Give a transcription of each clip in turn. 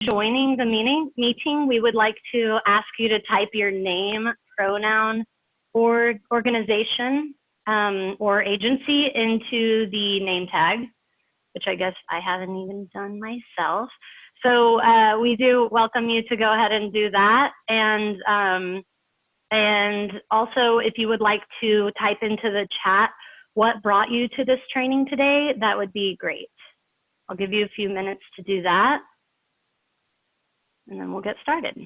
joining the meeting, we would like to ask you to type your name, pronoun, or organization or agency into the name tag, which I guess I haven't even done myself. So we do welcome you to go ahead and do that. And also, if you would like to type into the chat what brought you to this training today, that would be great. I'll give you a few minutes to do that, and then we'll get started.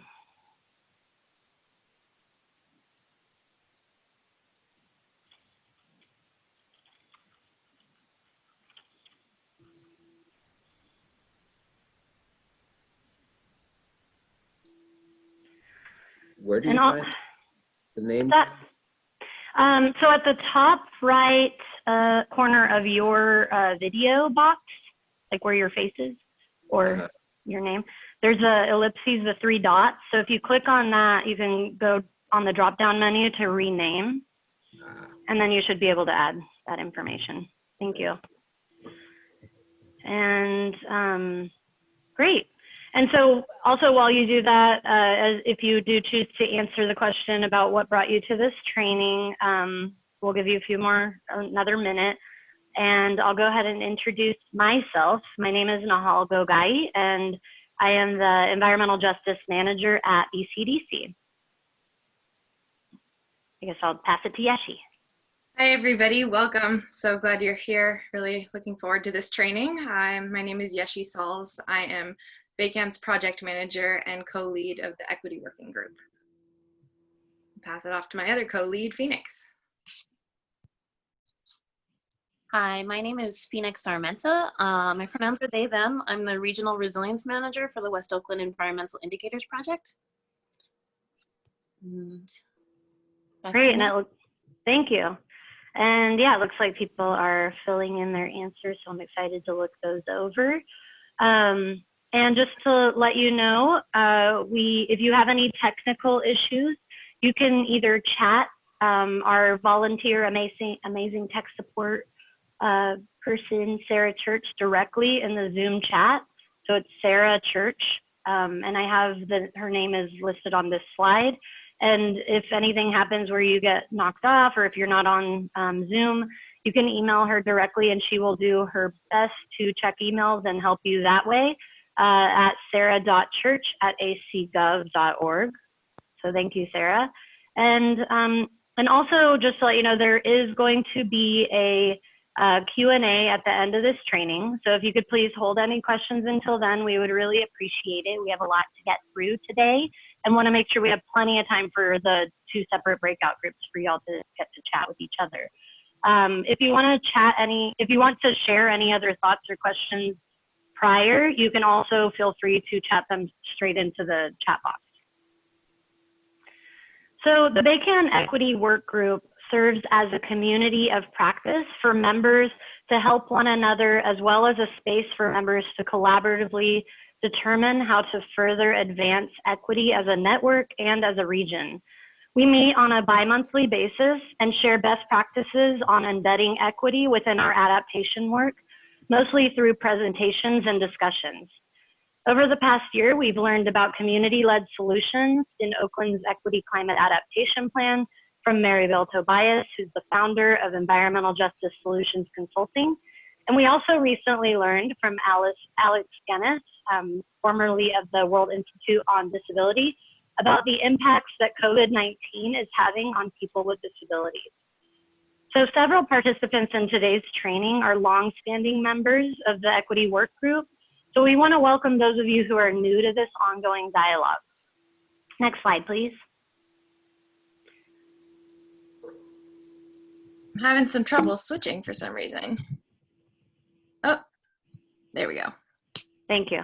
Where do you find the name? So at the top right corner of your video box, like where your face is or your name, there's a ellipses, the 3 dots. So if you click on that, you can go on the drop-down menu to rename, and then you should be able to add that information. Thank you. And great. And so also while you do that, if you do choose to answer the question about what brought you to this training, we'll give you another minute, and I'll go ahead and introduce myself. My name is Nahal Gogai, and I am the Environmental Justice Manager at ECDC. I guess I'll pass it to Yeshi. Hi everybody, welcome. So glad you're here. Really looking forward to this training. My name is Yeshi Sauls. I am BayCAN's project manager and co-lead of the Equity Working Group. Pass it off to my other co-lead, Phoenix. Hi, my name is Phoenix Armenta. My pronouns are they, them. I'm the Regional Resilience Manager for the West Oakland Environmental Indicators Project. Great, thank you. And yeah, it looks like people are filling in their answers, so I'm excited to look those over. And just to let you know, if you have any technical issues, you can either chat our volunteer, amazing tech support person, Sarah Church, directly in the Zoom chat. So it's Sarah Church, and I have her name is listed on this slide. And if anything happens where you get knocked off, or if you're not on Zoom, you can email her directly, and she will do her best to check emails and help you that way at sarah.church@acgov.org. So thank you, Sarah. And also, just to let you know, there is going to be a Q&A at the end of this training. So if you could please hold any questions until then, we would really appreciate it. We have a lot to get through today and want to make sure we have plenty of time for the 2 separate breakout groups for y'all to get to chat with each other. If you want to share any other thoughts or questions prior, you can also feel free to chat them straight into the chat box. So the BayCAN Equity Work Group serves as a community of practice for members to help one another, as well as a space for members to collaboratively determine how to further advance equity as a network and as a region. We meet on a bi-monthly basis and share best practices on embedding equity within our adaptation work, mostly through presentations and discussions. Over the past year, we've learned about community-led solutions in Oakland's Equity Climate Adaptation Plan from Maribel Tobias, who's the founder of Environmental Justice Solutions Consulting. And we also recently learned from Alex Guinness, formerly of the World Institute on Disability, about the impacts that COVID-19 is having on people with disabilities. So several participants in today's training are longstanding members of the Equity Work Group. So we want to welcome those of you who are new to this ongoing dialogue. Next slide, please. I'm having some trouble switching for some reason. Oh, there we go. Thank you.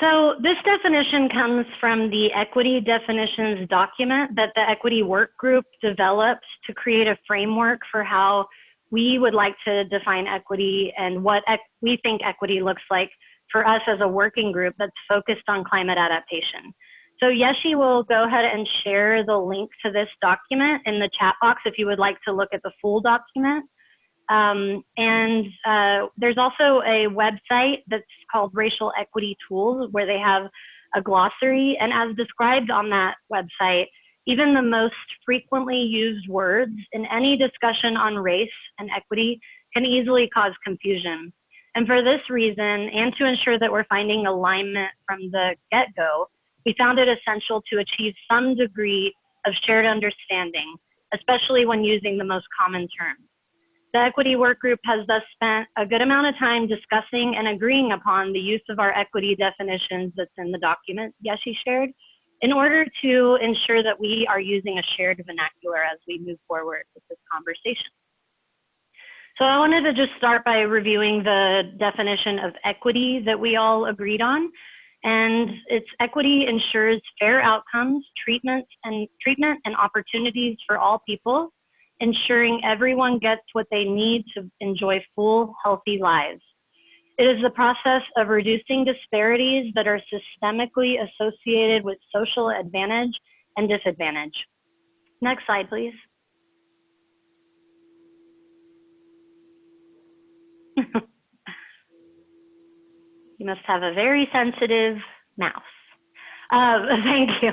So this definition comes from the equity definitions document that the Equity Work Group developed to create a framework for how we would like to define equity and what we think equity looks like for us as a working group that's focused on climate adaptation. So Yeshi will go ahead and share the link to this document in the chat box if you would like to look at the full document. There's also a website that's called Racial Equity Tools, where they have a glossary. And as described on that website, even the most frequently used words in any discussion on race and equity can easily cause confusion. And for this reason, and to ensure that we're finding alignment from the get-go, we found it essential to achieve some degree of shared understanding, especially when using the most common terms. The equity work group has thus spent a good amount of time discussing and agreeing upon the use of our equity definitions that's in the document Yeshi shared, in order to ensure that we are using a shared vernacular as we move forward with this conversation. So I wanted to just start by reviewing the definition of equity that we all agreed on. And its equity ensures fair outcomes, treatment and opportunities for all people, ensuring everyone gets what they need to enjoy full, healthy lives. It is the process of reducing disparities that are systemically associated with social advantage and disadvantage. Next slide, please. You must have a very sensitive mouse. Thank you.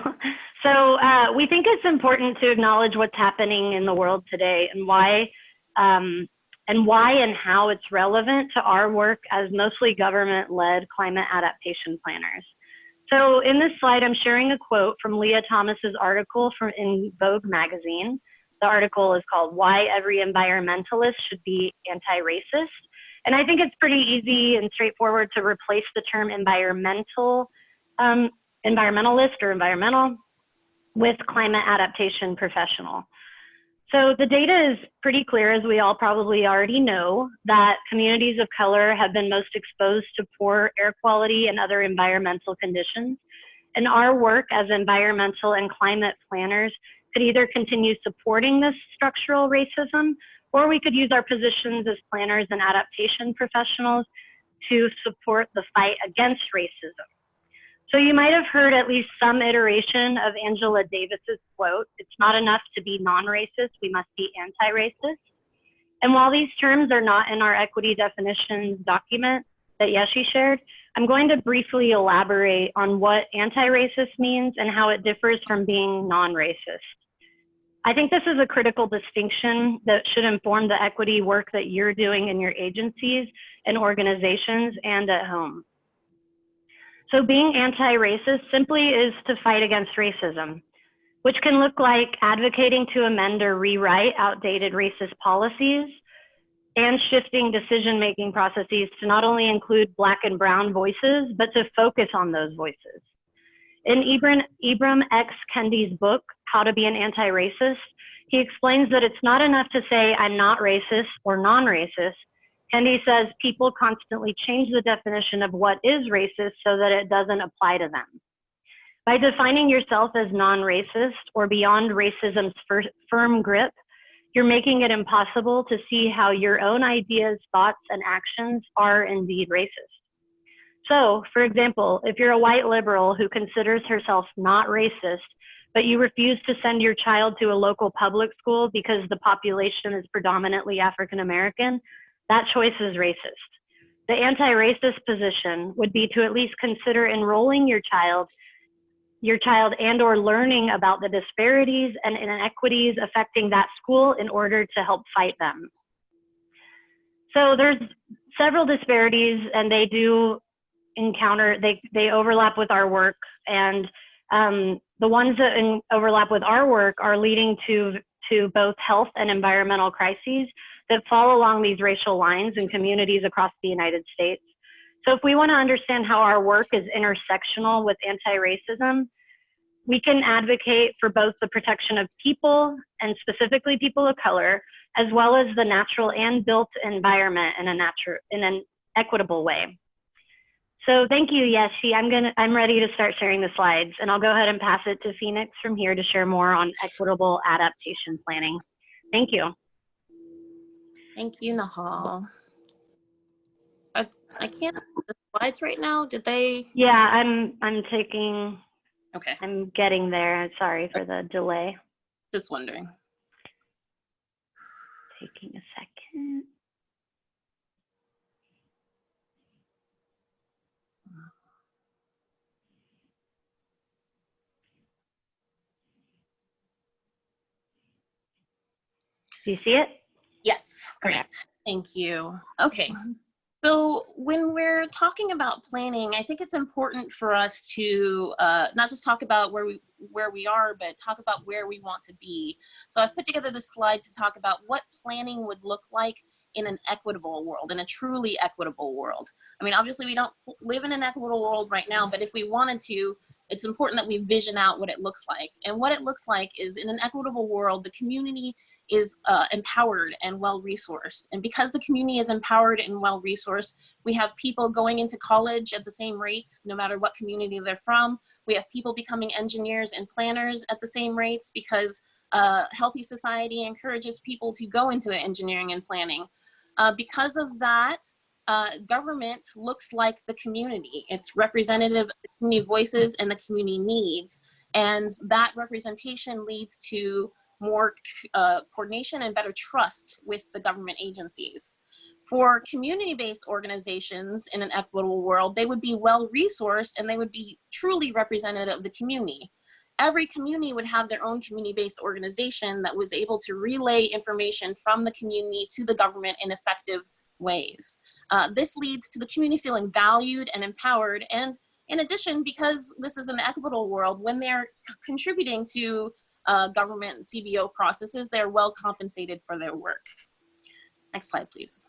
So we think it's important to acknowledge what's happening in the world today and why and how it's relevant to our work as mostly government-led climate adaptation planners. So in this slide, I'm sharing a quote from Leah Thomas's article in Vogue magazine. The article is called "Why Every Environmentalist Should Be Anti-Racist." And I think it's pretty easy and straightforward to replace the term environmentalist or environmental with climate adaptation professional. So the data is pretty clear, as we all probably already know, that communities of color have been most exposed to poor air quality and other environmental conditions. And our work as environmental and climate planners could either continue supporting this structural racism, or we could use our positions as planners and adaptation professionals to support the fight against racism. So you might have heard at least some iteration of Angela Davis's quote, "It's not enough to be non-racist, we must be anti-racist." And while these terms are not in our equity definitions document that Yeshi shared, I'm going to briefly elaborate on what anti-racist means and how it differs from being non-racist. I think this is a critical distinction that should inform the equity work that you're doing in your agencies and organizations and at home. So being anti-racist simply is to fight against racism, which can look like advocating to amend or rewrite outdated racist policies and shifting decision-making processes to not only include Black and Brown voices, but to focus on those voices. In Ibram X. Kendi's book, How to Be an Anti-Racist, he explains that it's not enough to say I'm not racist or non-racist. Kendi says people constantly change the definition of what is racist so that it doesn't apply to them. By defining yourself as non-racist or beyond racism's firm grip, you're making it impossible to see how your own ideas, thoughts, and actions are indeed racist. So, for example, if you're a white liberal who considers herself not racist, but you refuse to send your child to a local public school because the population is predominantly African American, that choice is racist. The anti-racist position would be to at least consider enrolling your child and or learning about the disparities and inequities affecting that school in order to help fight them. So there's several disparities, and they do encounter, they overlap with our work, and the ones that overlap with our work are leading to both health and environmental crises that fall along these racial lines in communities across the United States. So if we want to understand how our work is intersectional with anti-racism, we can advocate for both the protection of people, and specifically people of color, as well as the natural and built environment in an equitable way. So thank you, Yeshi. I'm ready to start sharing the slides, and I'll go ahead and pass it to Phoenix from here to share more on equitable adaptation planning. Thank you. Thank you, Nahal. I can't see the slides right now. Did they? Yeah, I'm taking. Okay. I'm getting there. Sorry for the delay. Just wondering. Taking a second. Do you see it? Yes, great. Thank you. Okay. So when we're talking about planning, I think it's important for us to not just talk about where we are, but talk about where we want to be. So I've put together this slide to talk about what planning would look like in an equitable world, in a truly equitable world. I mean, obviously we don't live in an equitable world right now, but if we wanted to, it's important that we vision out what it looks like. And what it looks like is, in an equitable world, the community is empowered and well-resourced. And because the community is empowered and well-resourced, we have people going into college at the same rates, no matter what community they're from. We have people becoming engineers and planners at the same rates, because healthy society encourages people to go into engineering and planning. Because of that, government looks like the community. It's representative of the community voices and the community needs. And that representation leads to more coordination and better trust with the government agencies. For community-based organizations in an equitable world, they would be well-resourced and they would be truly representative of the community. Every community would have their own community-based organization that was able to relay information from the community to the government in effective ways. This leads to the community feeling valued and empowered. And in addition, because this is an equitable world, when they're contributing to government CBO processes, they're well compensated for their work. Next slide, please.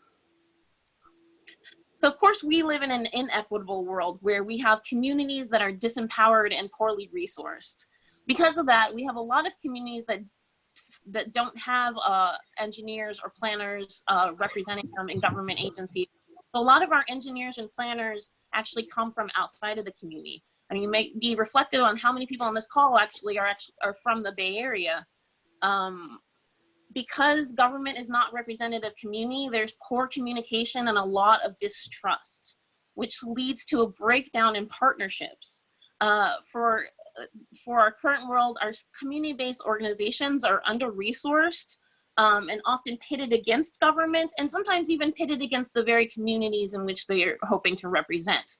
So of course, we live in an inequitable world where we have communities that are disempowered and poorly resourced. Because of that, we have a lot of communities that don't have engineers or planners representing them in government agencies. So a lot of our engineers and planners actually come from outside of the community. And you may be reflective on how many people on this call actually are from the Bay Area. Because government is not representative community, there's poor communication and a lot of distrust, which leads to a breakdown in partnerships. For our current world, our community-based organizations are under-resourced and often pitted against government, and sometimes even pitted against the very communities in which they are hoping to represent.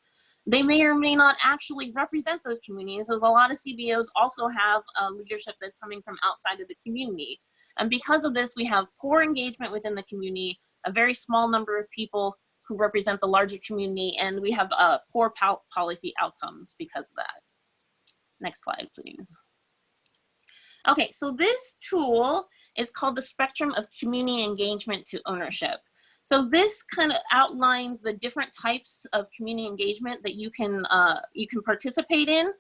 They may or may not actually represent those communities, as a lot of CBOs also have leadership that's coming from outside of the community. And because of this, we have poor engagement within the community, a very small number of people who represent the larger community, and we have poor policy outcomes because of that. Next slide, please. Okay, so this tool is called the Spectrum of Community Engagement to Ownership. So this kind of outlines the different types of community engagement that you can participate in,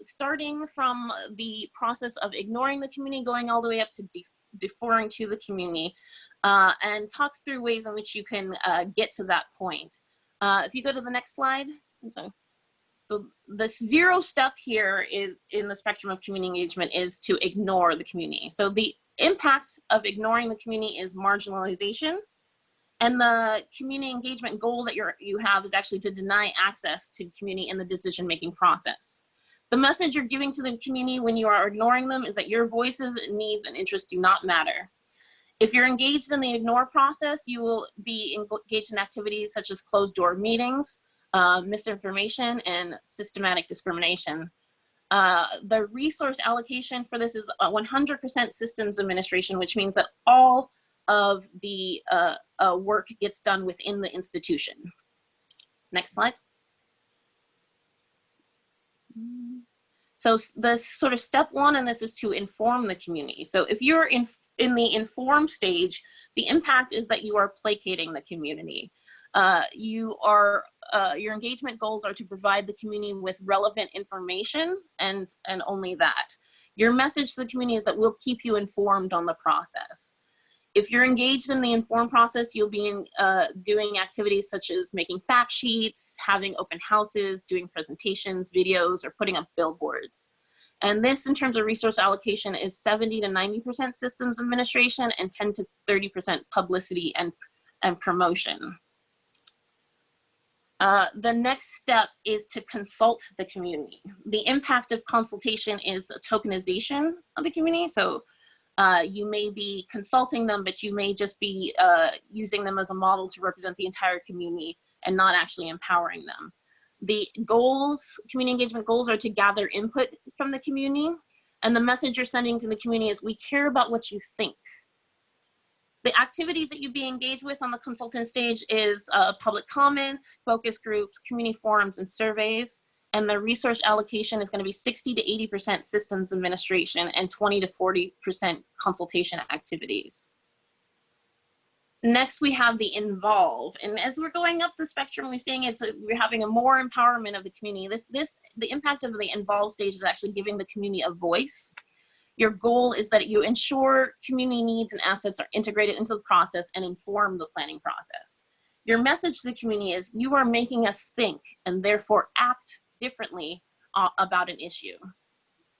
starting from the process of ignoring the community, going all the way up to deferring to the community, and talks through ways in which you can get to that point. If you go to the next slide. So the 0 step here is in the spectrum of community engagement is to ignore the community. So the impact of ignoring the community is marginalization. And the community engagement goal that you have is actually to deny access to the community in the decision-making process. The message you're giving to the community when you are ignoring them is that your voices, needs, and interests do not matter. If you're engaged in the ignore process, you will be engaged in activities such as closed-door meetings, misinformation, and systematic discrimination. The resource allocation for this is 100% systems administration, which means that all of the work gets done within the institution. Next slide. So the sort of step 1 in this is to inform the community. So if you're in the inform stage, the impact is that you are placating the community. Your engagement goals are to provide the community with relevant information and only that. Your message to the community is that we'll keep you informed on the process. If you're engaged in the inform process, you'll be doing activities such as making fact sheets, having open houses, doing presentations, videos, or putting up billboards. And this, in terms of resource allocation, is 70 to 90% systems administration and 10 to 30% publicity and promotion. The next step is to consult the community. The impact of consultation is a tokenization of the community. So you may be consulting them, but you may just be using them as a model to represent the entire community and not actually empowering them. The goals, community engagement goals, are to gather input from the community. And the message you're sending to the community is, we care about what you think. The activities that you'd be engaged with on the consultant stage is public comment, focus groups, community forums, and surveys. And the resource allocation is going to be 60 to 80% systems administration and 20 to 40% consultation activities. Next, we have the involve. And as we're going up the spectrum, we're seeing we're having a more empowerment of the community. The impact of the involve stage is actually giving the community a voice. Your goal is that you ensure community needs and assets are integrated into the process and inform the planning process. Your message to the community is, you are making us think and therefore act differently about an issue.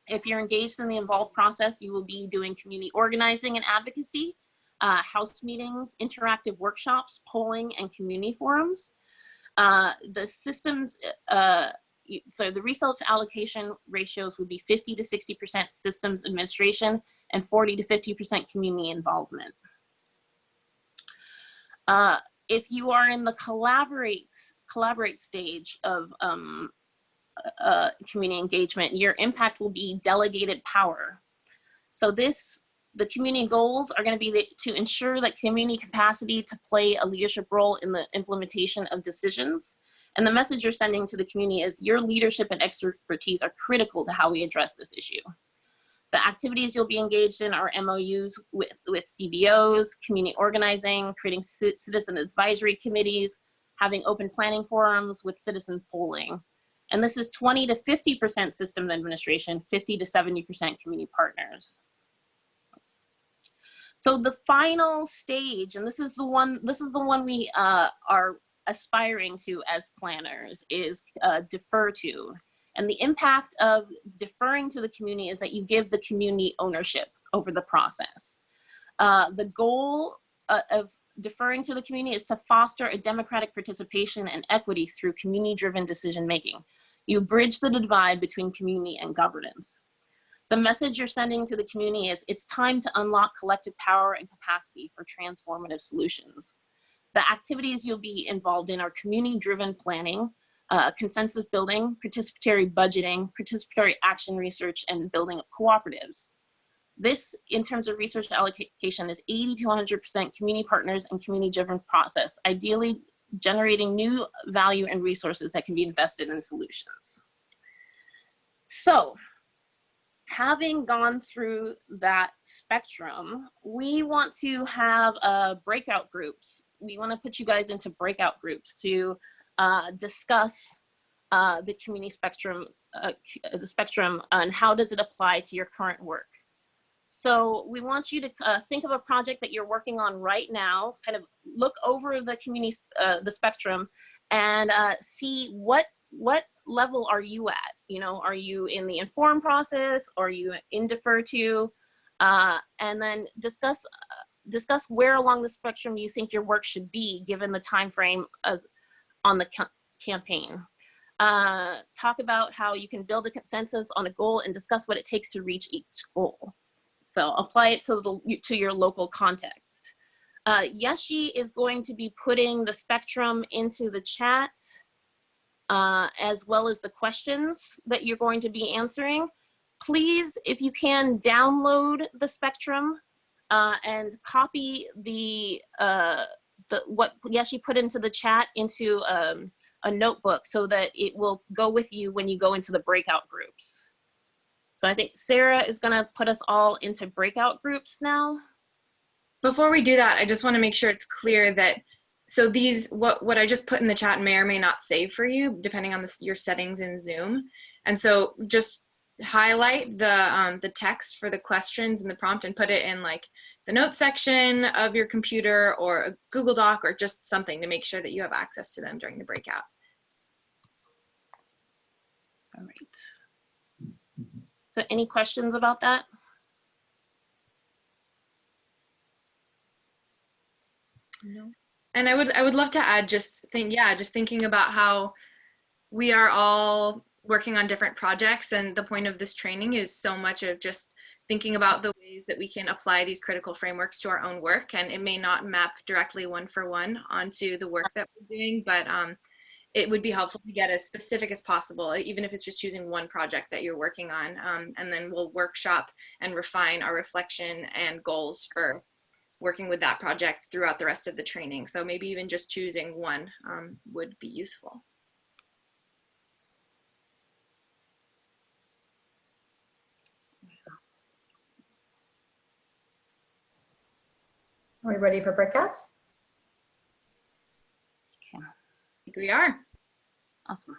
If you're engaged in the involved process, you will be doing community organizing and advocacy, house meetings, interactive workshops, polling, and community forums. The systems, so the resource allocation ratios would be 50 to 60% systems administration and 40 to 50% community involvement. If you are in the collaborate stage of community engagement, your impact will be delegated power. So the community goals are going to be to ensure that community capacity to play a leadership role in the implementation of decisions. And the message you're sending to the community is, your leadership and expertise are critical to how we address this issue. The activities you'll be engaged in are MOUs with CBOs, community organizing, creating citizen advisory committees, having open planning forums with citizen polling. And this is 20 to 50% system administration, 50 to 70% community partners. So the final stage, and this is the one we are aspiring to as planners, is defer to. And the impact of deferring to the community is that you give the community ownership over the process. The goal of deferring to the community is to foster a democratic participation and equity through community-driven decision-making. You bridge the divide between community and governance. The message you're sending to the community is, it's time to unlock collective power and capacity for transformative solutions. The activities you'll be involved in are community-driven planning, consensus building, participatory budgeting, participatory action research, and building of cooperatives. This, in terms of research allocation, is 80 to 100% community partners and community-driven process, ideally generating new value and resources that can be invested in solutions. So, having gone through that spectrum, we want to have breakout groups. We want to put you guys into breakout groups to discuss the community spectrum, and how does it apply to your current work. So we want you to think of a project that you're working on right now, kind of look over the community, the spectrum, and see what level are you at? You know, are you in the inform process? Are you in defer to? And then discuss where along the spectrum you think your work should be given the time frame as on the campaign. Talk about how you can build a consensus on a goal and discuss what it takes to reach each goal. So apply it to your local context. Yeshi is going to be putting the spectrum into the chat, as well as the questions that you're going to be answering. Please, if you can, download the spectrum and copy what Yeshi put into the chat into a notebook so that it will go with you when you go into the breakout groups. So I think Sarah is gonna put us all into breakout groups now. Before we do that, I just wanna make sure it's clear that, so these, what I just put in the chat may or may not save for you, depending on your settings in Zoom. And so just highlight the text for the questions and the prompt and put it in like the notes section of your computer or a Google Doc or just something to make sure that you have access to them during the breakout. All right. So any questions about that? No. And I would love to add just thinking about how we are all working on different projects, and the point of this training is so much of just thinking about the ways that we can apply these critical frameworks to our own work. And it may not map directly one-for-one onto the work that we're doing, but it would be helpful to get as specific as possible, even if it's just choosing one project that you're working on. And then we'll workshop and refine our reflection and goals for working with that project throughout the rest of the training. So maybe even just choosing one would be useful. Are we ready for breakouts? Okay, I think we are. awesome.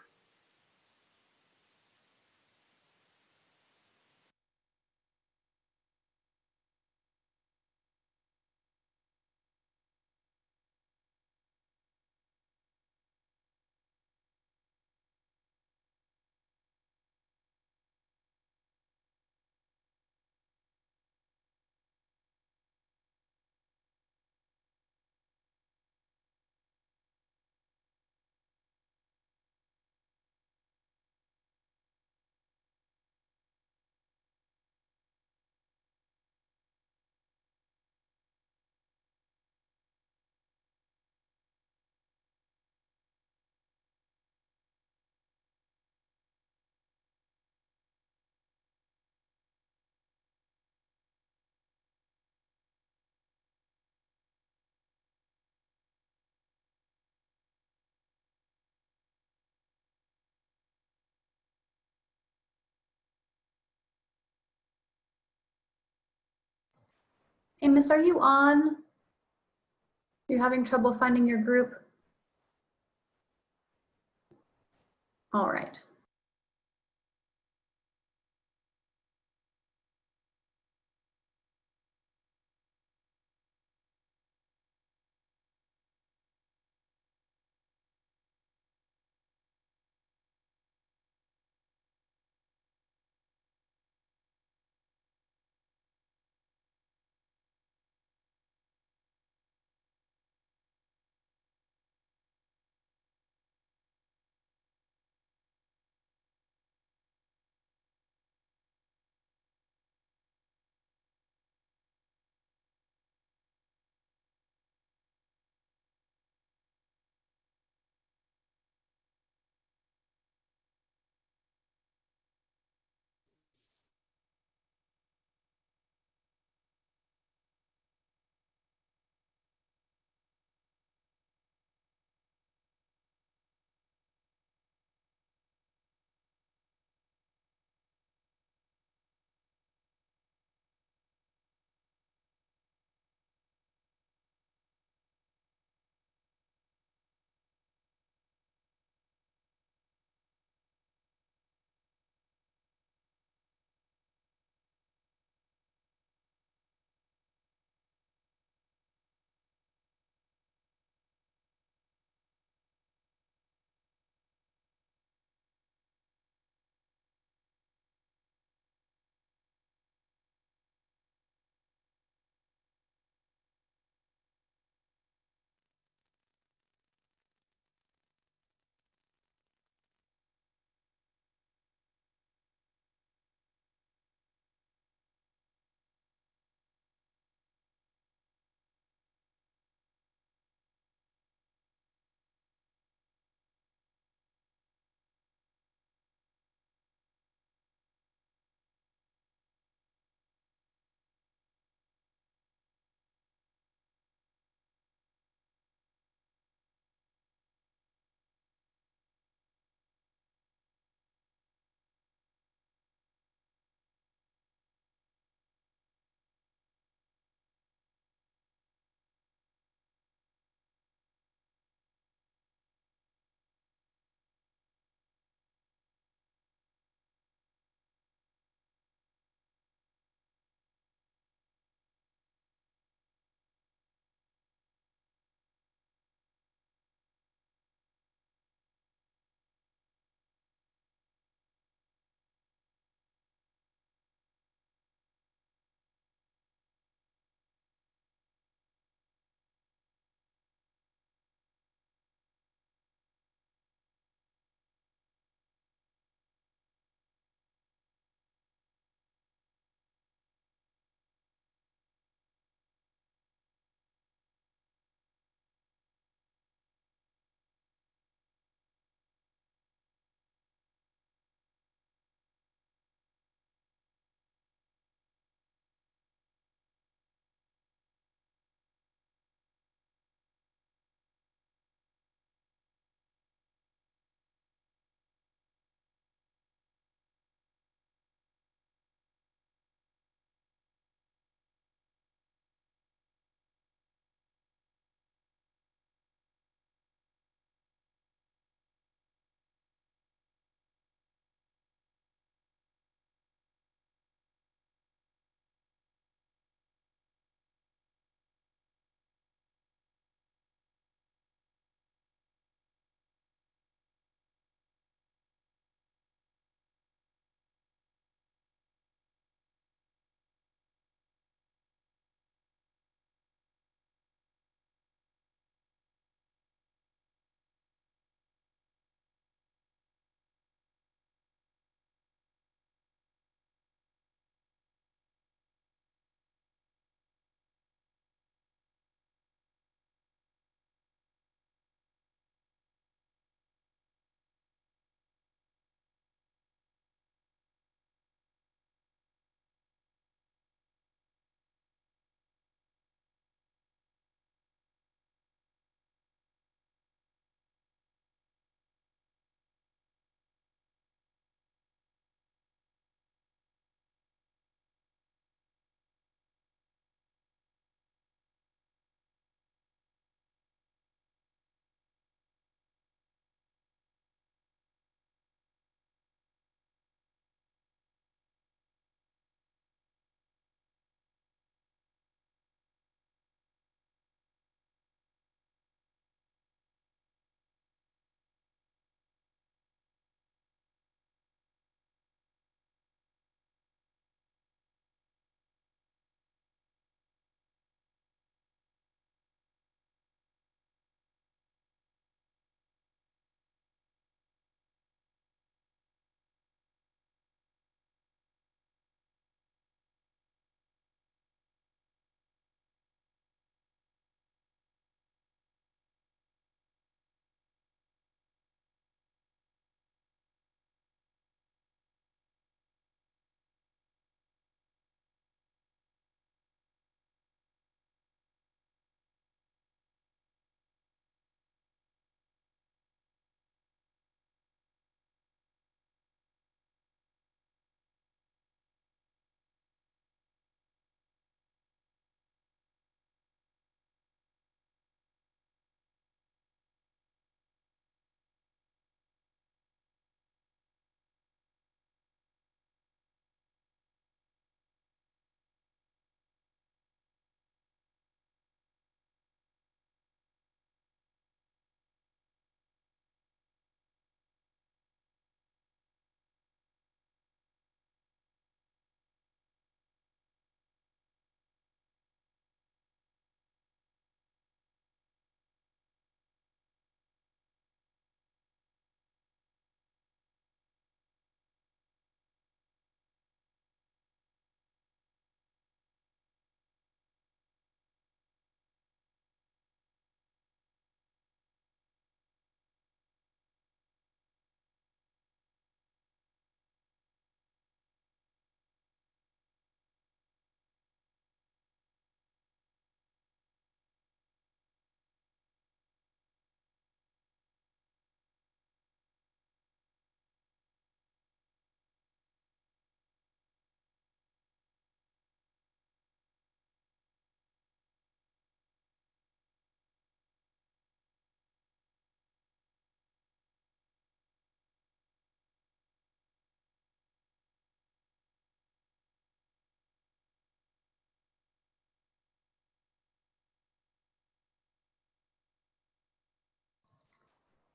Hey, Miss, are you on? You're having trouble finding your group? All right.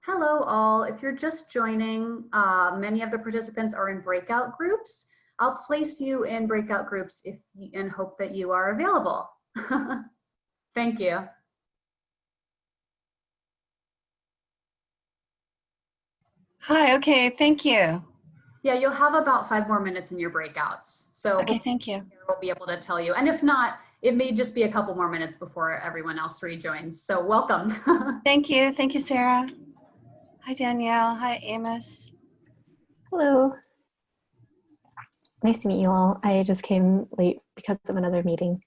Hello all. If you're just joining, many of the participants are in breakout groups. I'll place you in breakout groups and hope that you are available. Thank you. Hi, okay, thank you. Yeah, you'll have about 5 more minutes in your breakouts. So Okay, thank you. we'll be able to tell you. And if not, it may just be a couple more minutes before everyone else rejoins. So welcome. Thank you, Sarah. Hi, Danielle. Hi, Amos. Hello. Nice to meet you all. I just came late because of another meeting.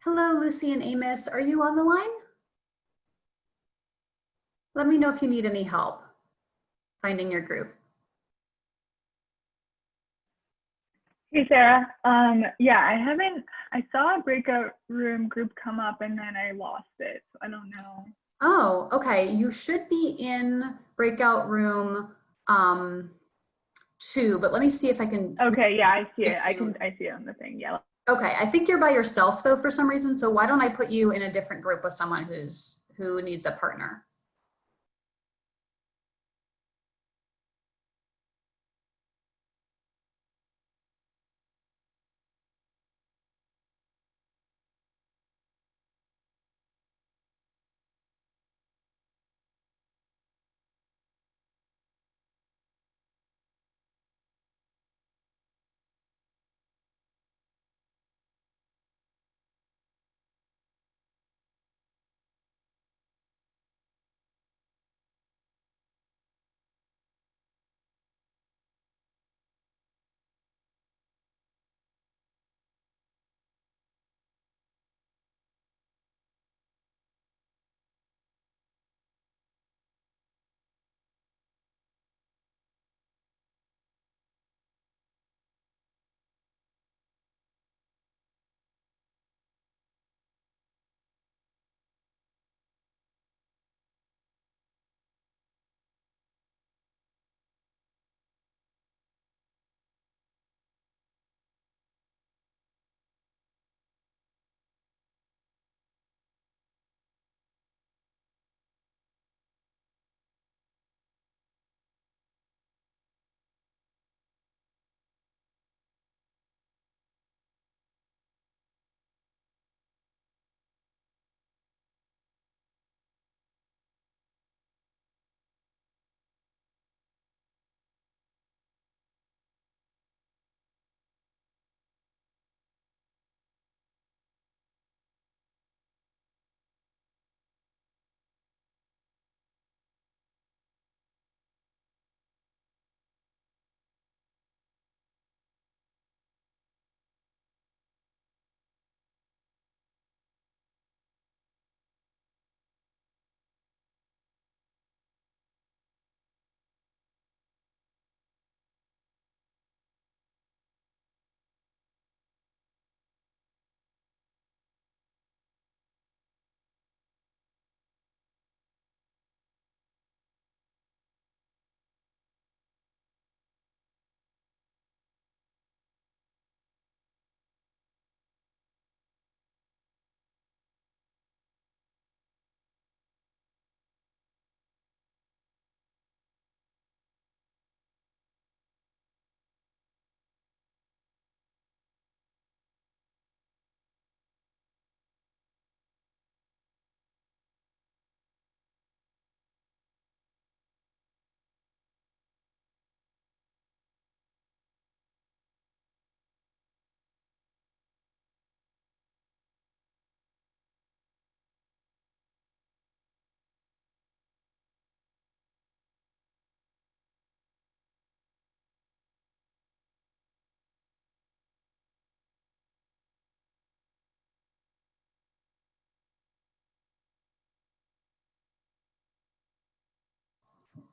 Hello, Lucy and Amos. Are you on the line? Let me know if you need any help finding your group. Hey Sarah, yeah, I saw a breakout room group come up and then I lost it. So I don't know. Oh, okay. You should be in breakout room 2, but let me see if I can. Okay, yeah, I see it. I see it on the thing. Yeah. Okay, I think you're by yourself though for some reason. So why don't I put you in a different group with someone who needs a partner?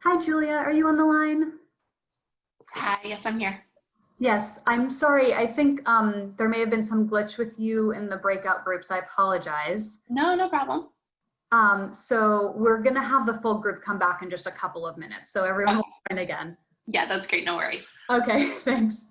Hi, Julia. Are you on the line? Hi, yes, I'm here. Yes, I'm sorry. I think there may have been some glitch with you in the breakout groups. I apologize. No, no problem. So we're going to have the full group come back in just a couple of minutes. So everyone will join again. Yeah, that's great. No worries. Okay, thanks.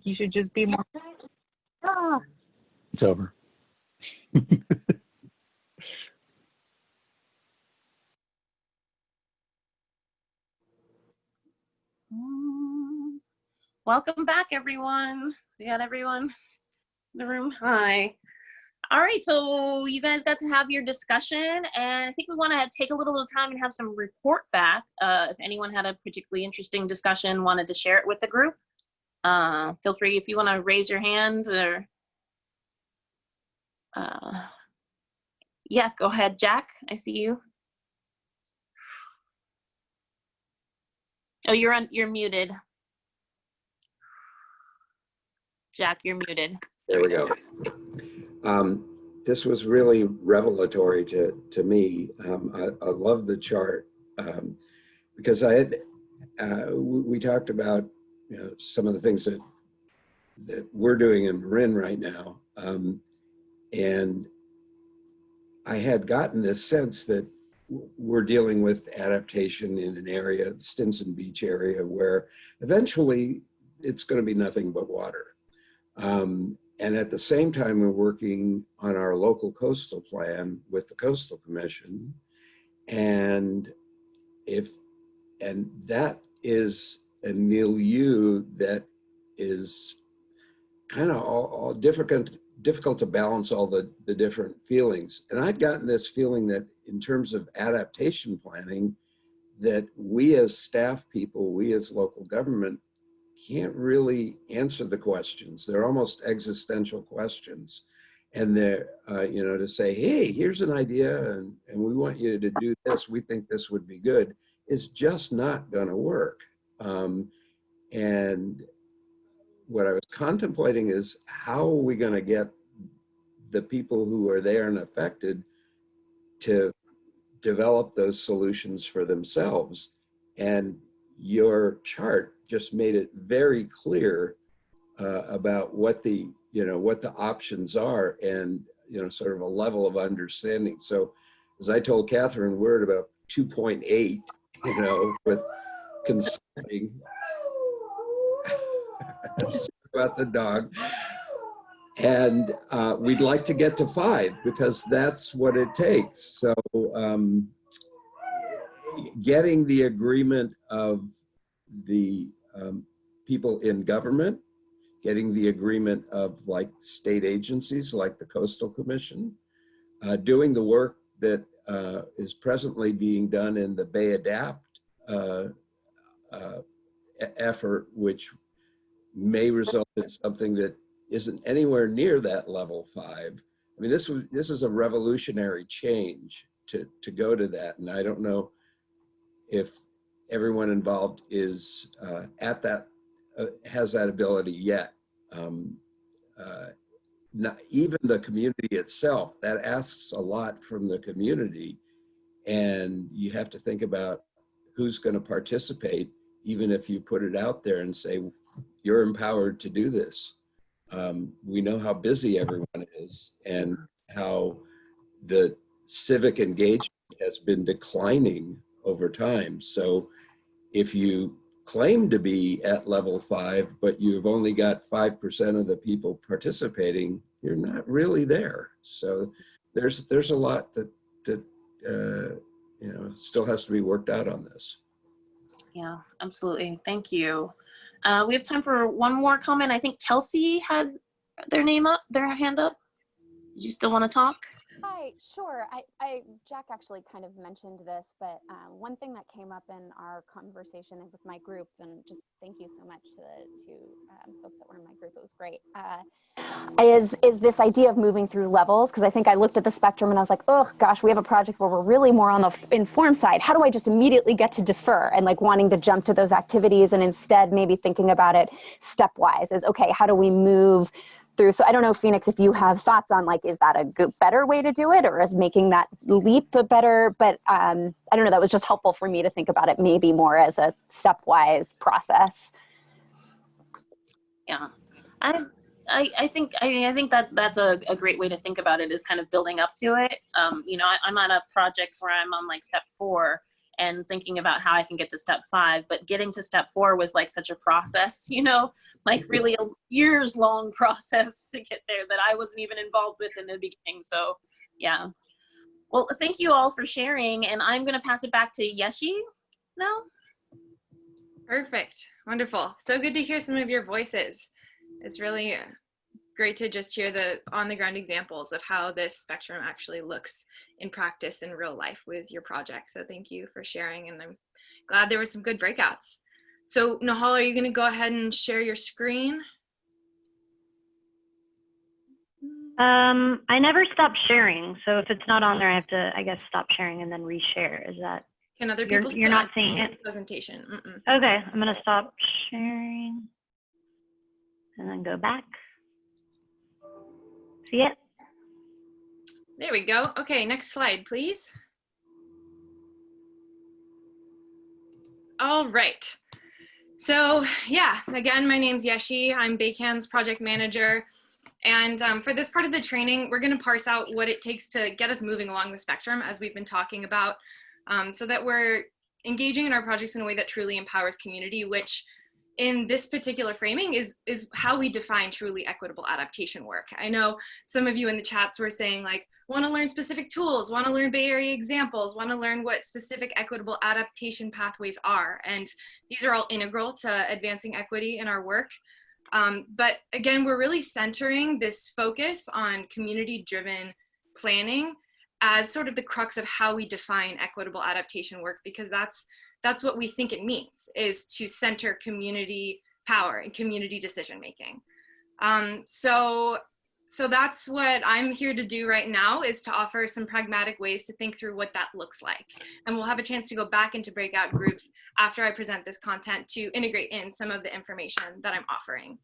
You should just be more. Ah. It's over. Welcome back, everyone. We got everyone in the room. Hi. All right, so you guys got to have your discussion, and I think we want to take a little bit of time and have some report back. If anyone had a particularly interesting discussion, wanted to share it with the group, feel free if you want to raise your hand or yeah, go ahead, Jack. I see you. Oh, you're muted. Jack, you're muted. There we go. This was really revelatory to me. I love the chart because we talked about some of the things that we're doing in Marin right now, and I had gotten this sense that we're dealing with adaptation in an area, the Stinson Beach area, where eventually it's going to be nothing but water. And at the same time, we're working on our local coastal plan with the Coastal Commission. And that is a milieu that is kind of all difficult to balance all the different feelings. And I'd gotten this feeling that in terms of adaptation planning, that we as staff people, we as local government can't really answer the questions. They're almost existential questions. And they're, you know, to say, hey, here's an idea and we want you to do this. We think this would be good, is just not going to work. And what I was contemplating is, how are we going to get the people who are there and affected to develop those solutions for themselves? And your chart just made it very clear about what the, you know, what the options are, and, you know, sort of a level of understanding. So as I told Catherine, we're at about 2.8, you know, with consulting. About the dog. And we'd like to get to 5, because that's what it takes. So getting the agreement of the people in government, getting the agreement of like state agencies like the Coastal Commission, doing the work that is presently being done in the Bay Adapt effort, which may result in something that isn't anywhere near that level 5. I mean, this is a revolutionary change to go to that. And I don't know if everyone involved is at that, has that ability yet. Not even the community itself, that asks a lot from the community. And you have to think about who's going to participate, even if you put it out there and say, you're empowered to do this. We know how busy everyone is and how the civic engagement has been declining over time. So if you claim to be at level 5, but you've only got 5% of the people participating, you're not really there. So there's a lot that you know, still has to be worked out on this. Yeah, absolutely. Thank you. We have time for one more comment. I think Kelsey had their hand up. Did you still want to talk? Hi, sure. Jack actually kind of mentioned this, but one thing that came up in our conversation with my group, and just thank you so much to folks that were in my group, it was great, is this idea of moving through levels. Because I think I looked at the spectrum and I was like, oh gosh, we have a project where we're really more on the informed side. How do I just immediately get to defer, and like wanting to jump to those activities, and instead maybe thinking about it stepwise is, okay, how do we move through? So I don't know, Phoenix, if you have thoughts on like, is that a better way to do it, or is making that leap better? But I don't know, that was just helpful for me to think about it maybe more as a stepwise process. Yeah, I think that that's a great way to think about it, is kind of building up to it. You know, I'm on a project where I'm on like step 4 and thinking about how I can get to step 5, but getting to step 4 was like such a process, you know, like really a years-long process to get there that I wasn't even involved with in the beginning. So yeah, well, thank you all for sharing, and I'm going to pass it back to Yeshi now. Perfect. Wonderful. So good to hear some of your voices. It's really great to just hear the on-the-ground examples of how this spectrum actually looks in practice in real life with your project. So thank you for sharing, and I'm glad there were some good breakouts. So Nahal, are you going to go ahead and share your screen? I never stop sharing, so if it's not on there, I have to, I guess, stop sharing and then reshare. Is that? Can other people see you're not seeing it? Presentation. Okay, I'm going to stop sharing and then go back. See it? There we go. Okay, next slide, please. All right. So yeah, again, my name's Yeshi. I'm BayCAN's project manager. And for this part of the training, we're going to parse out what it takes to get us moving along the spectrum, as we've been talking about, so that we're engaging in our projects in a way that truly empowers community, which in this particular framing is how we define truly equitable adaptation work. I know some of you in the chats were saying like, want to learn specific tools, want to learn Bay Area examples, want to learn what specific equitable adaptation pathways are. And these are all integral to advancing equity in our work. But again, we're really centering this focus on community-driven planning as sort of the crux of how we define equitable adaptation work, because that's what we think it means, is to center community power in community decision-making. So that's what I'm here to do right now, is to offer some pragmatic ways to think through what that looks like. And we'll have a chance to go back into breakout groups after I present this content to integrate in some of the information that I'm offering.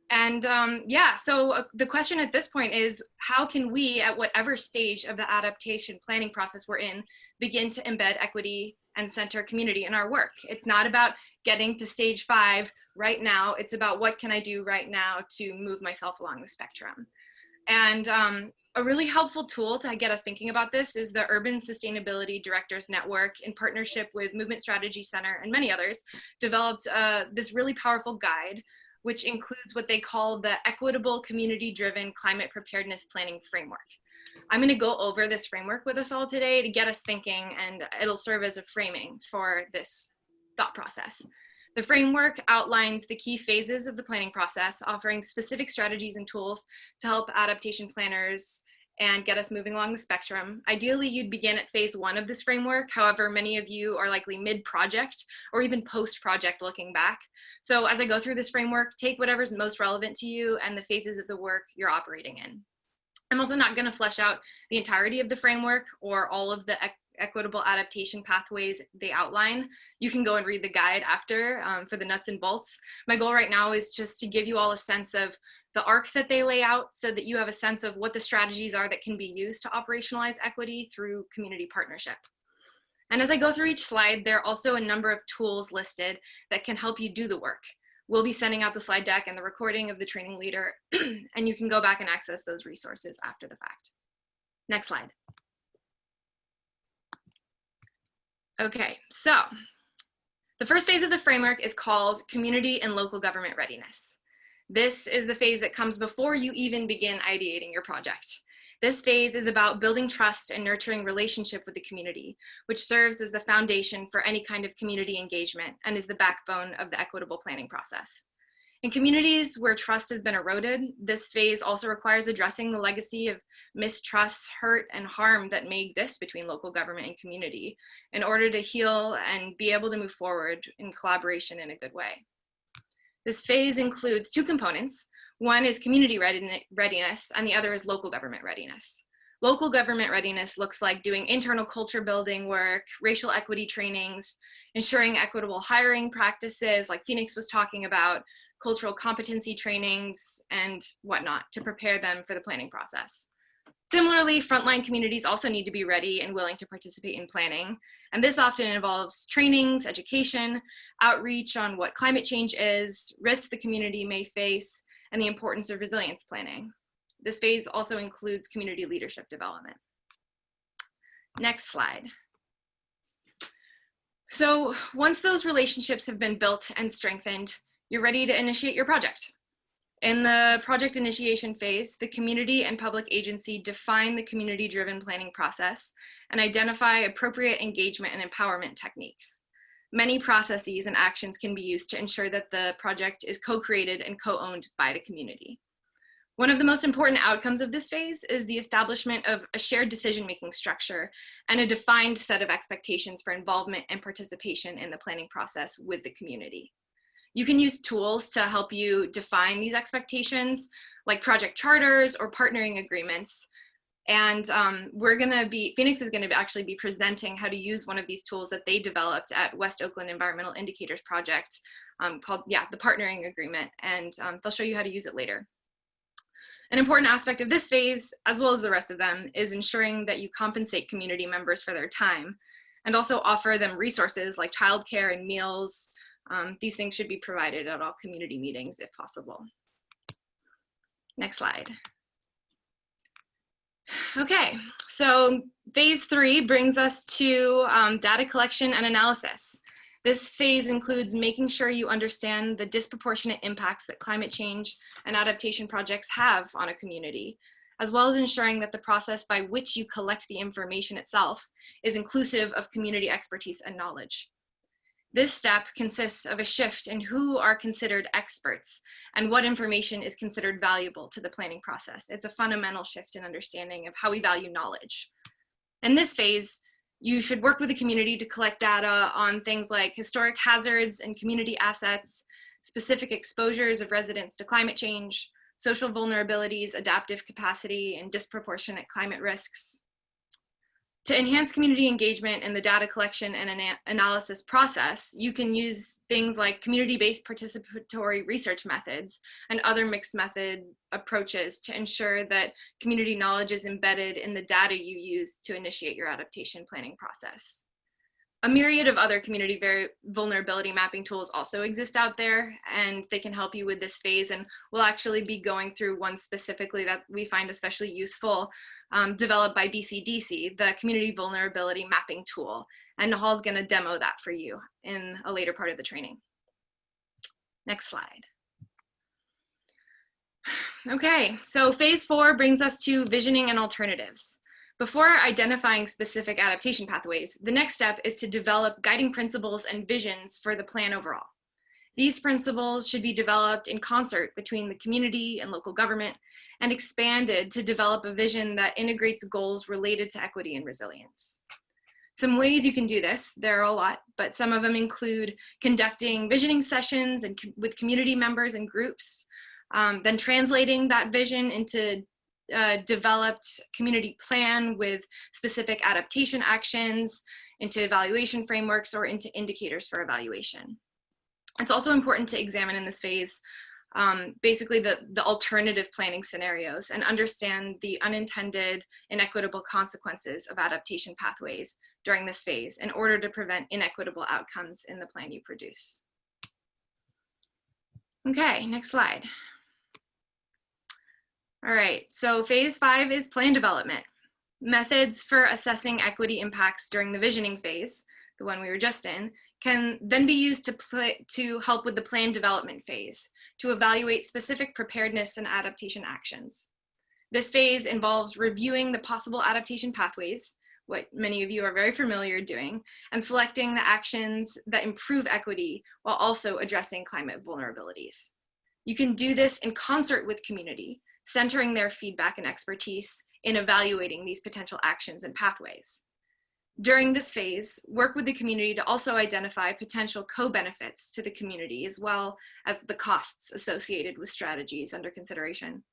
And yeah, so the question at this point is, how can we, at whatever stage of the adaptation planning process we're in, begin to embed equity and center community in our work? It's not about getting to stage 5 right now. It's about what can I do right now to move myself along the spectrum. And a really helpful tool to get us thinking about this is the Urban Sustainability Directors Network, in partnership with Movement Strategy Center and many others, developed this really powerful guide, which includes what they call the Equitable Community-Driven Climate Preparedness Planning Framework. I'm going to go over this framework with us all today to get us thinking, and it'll serve as a framing for this thought process. The framework outlines the key phases of the planning process, offering specific strategies and tools to help adaptation planners and get us moving along the spectrum. Ideally, you'd begin at phase 1 of this framework. However, many of you are likely mid-project or even post-project looking back. So as I go through this framework, take whatever's most relevant to you and the phases of the work you're operating in. I'm also not going to flesh out the entirety of the framework or all of the equitable adaptation pathways they outline. You can go and read the guide after for the nuts and bolts. My goal right now is just to give you all a sense of the arc that they lay out, so that you have a sense of what the strategies are that can be used to operationalize equity through community partnership. And as I go through each slide, there are also a number of tools listed that can help you do the work. We'll be sending out the slide deck and the recording of the training leader, and you can go back and access those resources after the fact. Next slide. Okay, so the first phase of the framework is called Community and Local Government Readiness. This is the phase that comes before you even begin ideating your project. This phase is about building trust and nurturing relationship with the community, which serves as the foundation for any kind of community engagement and is the backbone of the equitable planning process. In communities where trust has been eroded, this phase also requires addressing the legacy of mistrust, hurt, and harm that may exist between local government and community in order to heal and be able to move forward in collaboration in a good way. This phase includes 2 components. One is community readiness, and the other is local government readiness. Local government readiness looks like doing internal culture building work, racial equity trainings, ensuring equitable hiring practices like Phoenix was talking about, cultural competency trainings, and whatnot to prepare them for the planning process. Similarly, frontline communities also need to be ready and willing to participate in planning. And this often involves trainings, education, outreach on what climate change is, risks the community may face, and the importance of resilience planning. This phase also includes community leadership development. Next slide. So once those relationships have been built and strengthened, you're ready to initiate your project. In the project initiation phase, the community and public agency define the community-driven planning process and identify appropriate engagement and empowerment techniques. Many processes and actions can be used to ensure that the project is co-created and co-owned by the community. One of the most important outcomes of this phase is the establishment of a shared decision-making structure and a defined set of expectations for involvement and participation in the planning process with the community. You can use tools to help you define these expectations, like project charters or partnering agreements. And Phoenix is gonna actually be presenting how to use one of these tools that they developed at West Oakland Environmental Indicators Project called, the partnering agreement. And they'll show you how to use it later. An important aspect of this phase, as well as the rest of them, is ensuring that you compensate community members for their time and also offer them resources like childcare and meals. These things should be provided at all community meetings if possible. Next slide. Okay, so phase 3 brings us to data collection and analysis. This phase includes making sure you understand the disproportionate impacts that climate change and adaptation projects have on a community, as well as ensuring that the process by which you collect the information itself is inclusive of community expertise and knowledge. This step consists of a shift in who are considered experts and what information is considered valuable to the planning process. It's a fundamental shift in understanding of how we value knowledge. In this phase, you should work with the community to collect data on things like historic hazards and community assets, specific exposures of residents to climate change, social vulnerabilities, adaptive capacity, and disproportionate climate risks. To enhance community engagement in the data collection and analysis process, you can use things like community-based participatory research methods and other mixed method approaches to ensure that community knowledge is embedded in the data you use to initiate your adaptation planning process. A myriad of other community vulnerability mapping tools also exist out there, and they can help you with this phase, and we'll actually be going through one specifically that we find especially useful, developed by BCDC, the Community Vulnerability Mapping Tool, and Nahal's going to demo that for you in a later part of the training. Next slide. Okay, so phase 4 brings us to visioning and alternatives. Before identifying specific adaptation pathways, the next step is to develop guiding principles and visions for the plan overall. These principles should be developed in concert between the community and local government and expanded to develop a vision that integrates goals related to equity and resilience. Some ways you can do this, there are a lot, but some of them include conducting visioning sessions with community members and groups, then translating that vision into developed community plan with specific adaptation actions, into evaluation frameworks, or into indicators for evaluation. It's also important to examine in this phase basically the alternative planning scenarios and understand the unintended inequitable consequences of adaptation pathways during this phase in order to prevent inequitable outcomes in the plan you produce. Okay, next slide. All right, so phase 5 is plan development. Methods for assessing equity impacts during the visioning phase, the one we were just in, can then be used to help with the plan development phase, to evaluate specific preparedness and adaptation actions. This phase involves reviewing the possible adaptation pathways, what many of you are very familiar doing, and selecting the actions that improve equity while also addressing climate vulnerabilities. You can do this in concert with community, centering their feedback and expertise in evaluating these potential actions and pathways. During this phase, work with the community to also identify potential co-benefits to the community, as well as the costs associated with strategies under consideration,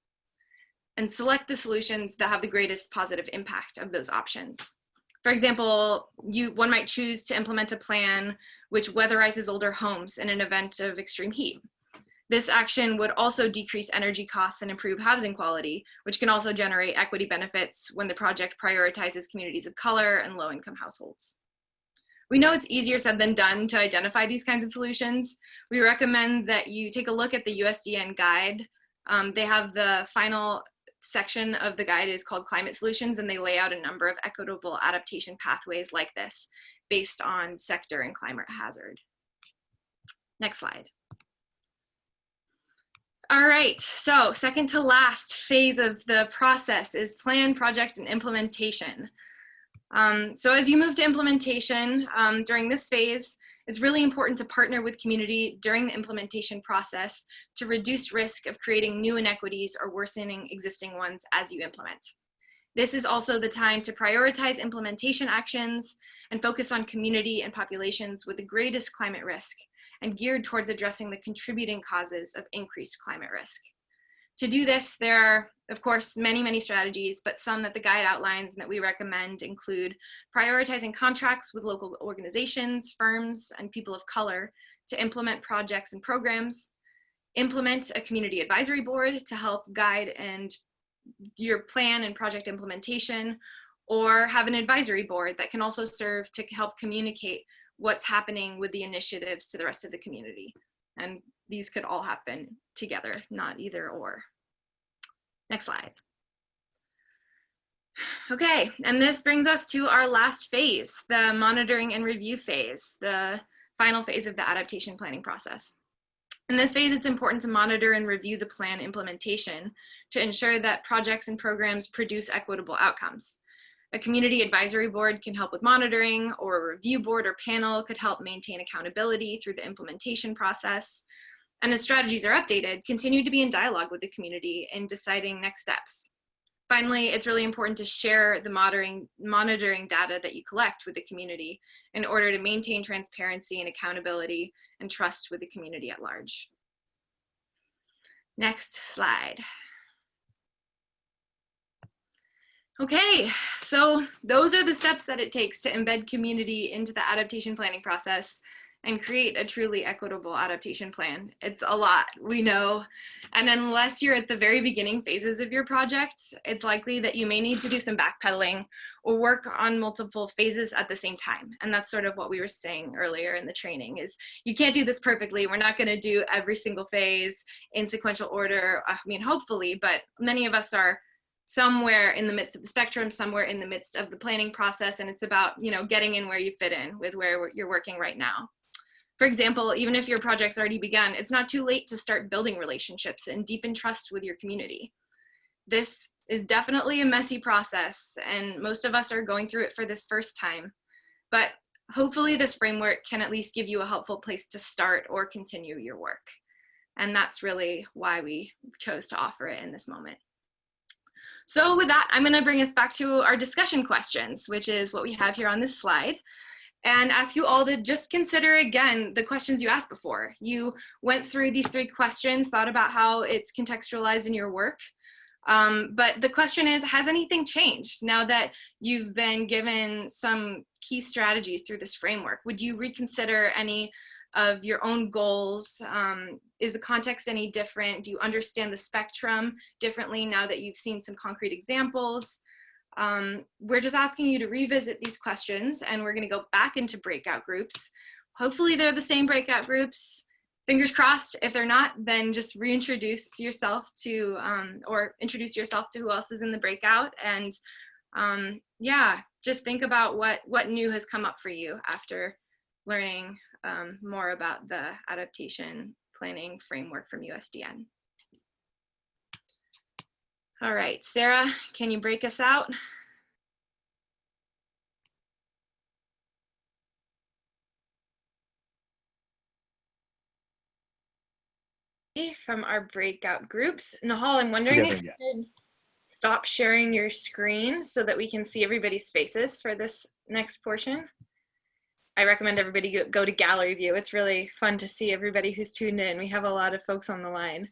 and select the solutions that have the greatest positive impact of those options. For example, one might choose to implement a plan which weatherizes older homes in an event of extreme heat. This action would also decrease energy costs and improve housing quality, which can also generate equity benefits when the project prioritizes communities of color and low-income households. We know it's easier said than done to identify these kinds of solutions. We recommend that you take a look at the USDN guide. They have the final section of the guide is called Climate Solutions, and they lay out a number of equitable adaptation pathways like this based on sector and climate hazard. Next slide. All right, so second to last phase of the process is plan, project, and implementation. So as you move to implementation during this phase, it's really important to partner with community during the implementation process to reduce risk of creating new inequities or worsening existing ones as you implement. This is also the time to prioritize implementation actions and focus on community and populations with the greatest climate risk and geared towards addressing the contributing causes of increased climate risk. To do this, there are, of course, many strategies, but some that the guide outlines and that we recommend include prioritizing contracts with local organizations, firms, and people of color to implement projects and programs, implement a community advisory board to help guide and your plan and project implementation, or have an advisory board that can also serve to help communicate what's happening with the initiatives to the rest of the community. And these could all happen together, not either or. Next slide. Okay, and this brings us to our last phase, the monitoring and review phase, the final phase of the adaptation planning process. In this phase, it's important to monitor and review the plan implementation to ensure that projects and programs produce equitable outcomes. A community advisory board can help with monitoring, or a review board or panel could help maintain accountability through the implementation process. And as strategies are updated, continue to be in dialogue with the community in deciding next steps. Finally, it's really important to share the monitoring data that you collect with the community in order to maintain transparency and accountability and trust with the community at large. Next slide. Okay, so those are the steps that it takes to embed community into the adaptation planning process and create a truly equitable adaptation plan. It's a lot, we know. And unless you're at the very beginning phases of your project, it's likely that you may need to do some backpedaling or work on multiple phases at the same time. And that's sort of what we were saying earlier in the training is you can't do this perfectly. We're not gonna do every single phase in sequential order. I mean, hopefully, but many of us are somewhere in the midst of the spectrum, somewhere in the midst of the planning process. And it's about, you know, getting in where you fit in with where you're working right now. For example, even if your project's already begun, it's not too late to start building relationships and deepen trust with your community. This is definitely a messy process, and most of us are going through it for this first time. But hopefully this framework can at least give you a helpful place to start or continue your work. And that's really why we chose to offer it in this moment. So with that, I'm going to bring us back to our discussion questions, which is what we have here on this slide, and ask you all to just consider again the questions you asked before. You went through these 3 questions, thought about how it's contextualized in your work. But the question is, has anything changed now that you've been given some key strategies through this framework? Would you reconsider any of your own goals? Is the context any different? Do you understand the spectrum differently now that you've seen some concrete examples? We're just asking you to revisit these questions, and we're going to go back into breakout groups. Hopefully they're the same breakout groups. Fingers crossed. If they're not, then just reintroduce yourself to, or introduce yourself to who else is in the breakout. And yeah, just think about what new has come up for you after learning more about the adaptation planning framework from USDN. All right, Sarah, can you break us out? From our breakout groups. Nahal, I'm wondering if you could stop sharing your screen so that we can see everybody's faces for this next portion. I recommend everybody go to gallery view. It's really fun to see everybody who's tuned in. We have a lot of folks on the line.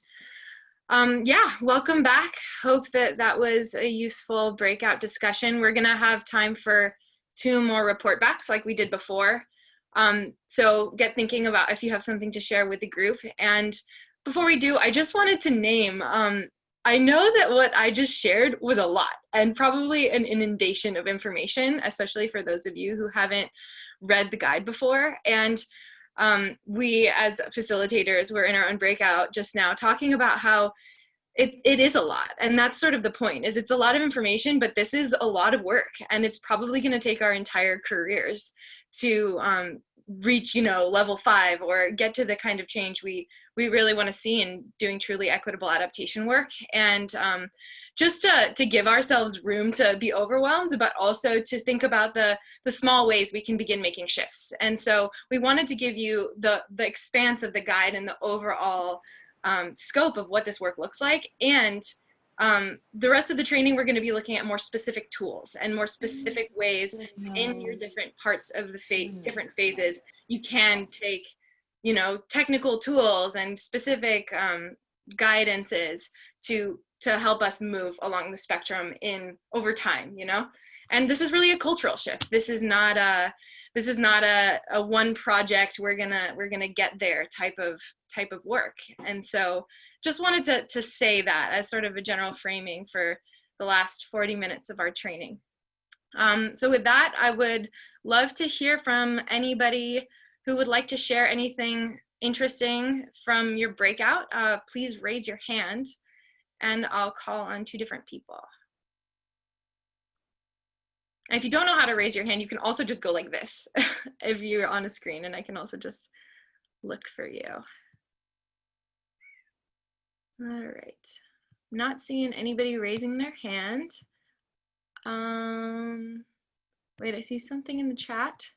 Yeah, welcome back. Hope that that was a useful breakout discussion. We're gonna have time for 2 more report backs like we did before. So get thinking about if you have something to share with the group. And before we do, I just wanted to name, I know that what I just shared was a lot and probably an inundation of information, especially for those of you who haven't read the guide before. And we as facilitators were in our own breakout just now talking about how it is a lot. And that's sort of the point, is it's a lot of information, but this is a lot of work, and it's probably going to take our entire careers to reach, you know, level 5 or get to the kind of change we really want to see in doing truly equitable adaptation work. And just to give ourselves room to be overwhelmed, but also to think about the small ways we can begin making shifts. And so we wanted to give you the expanse of the guide and the overall scope of what this work looks like. And the rest of the training, we're going to be looking at more specific tools and more specific ways in your different parts of the different phases. You can take, you know, technical tools and specific guidances to help us move along the spectrum over time, you know. And this is really a cultural shift. This is not a one project we're gonna get there type of work. And so just wanted to say that as sort of a general framing for the last 40 minutes of our training. So with that, I would love to hear from anybody who would like to share anything interesting from your breakout. Please raise your hand and I'll call on 2 different people. And if you don't know how to raise your hand, you can also just go like this if you're on a screen, and I can also just look for you. All right, not seeing anybody raising their hand. Wait, I see something in the chat.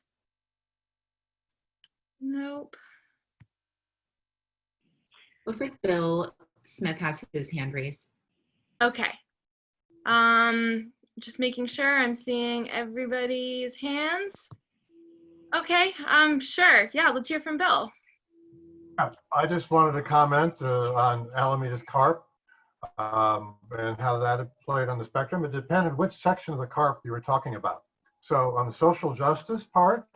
Nope. Looks like Bill Smith has his hand raised. Okay. Just making sure I'm seeing everybody's hands. Okay, sure. Yeah, let's hear from Bill. I just wanted to comment on Alameda's carp and how that played on the spectrum. It depended which section of the carp you were talking about. So on the social justice part,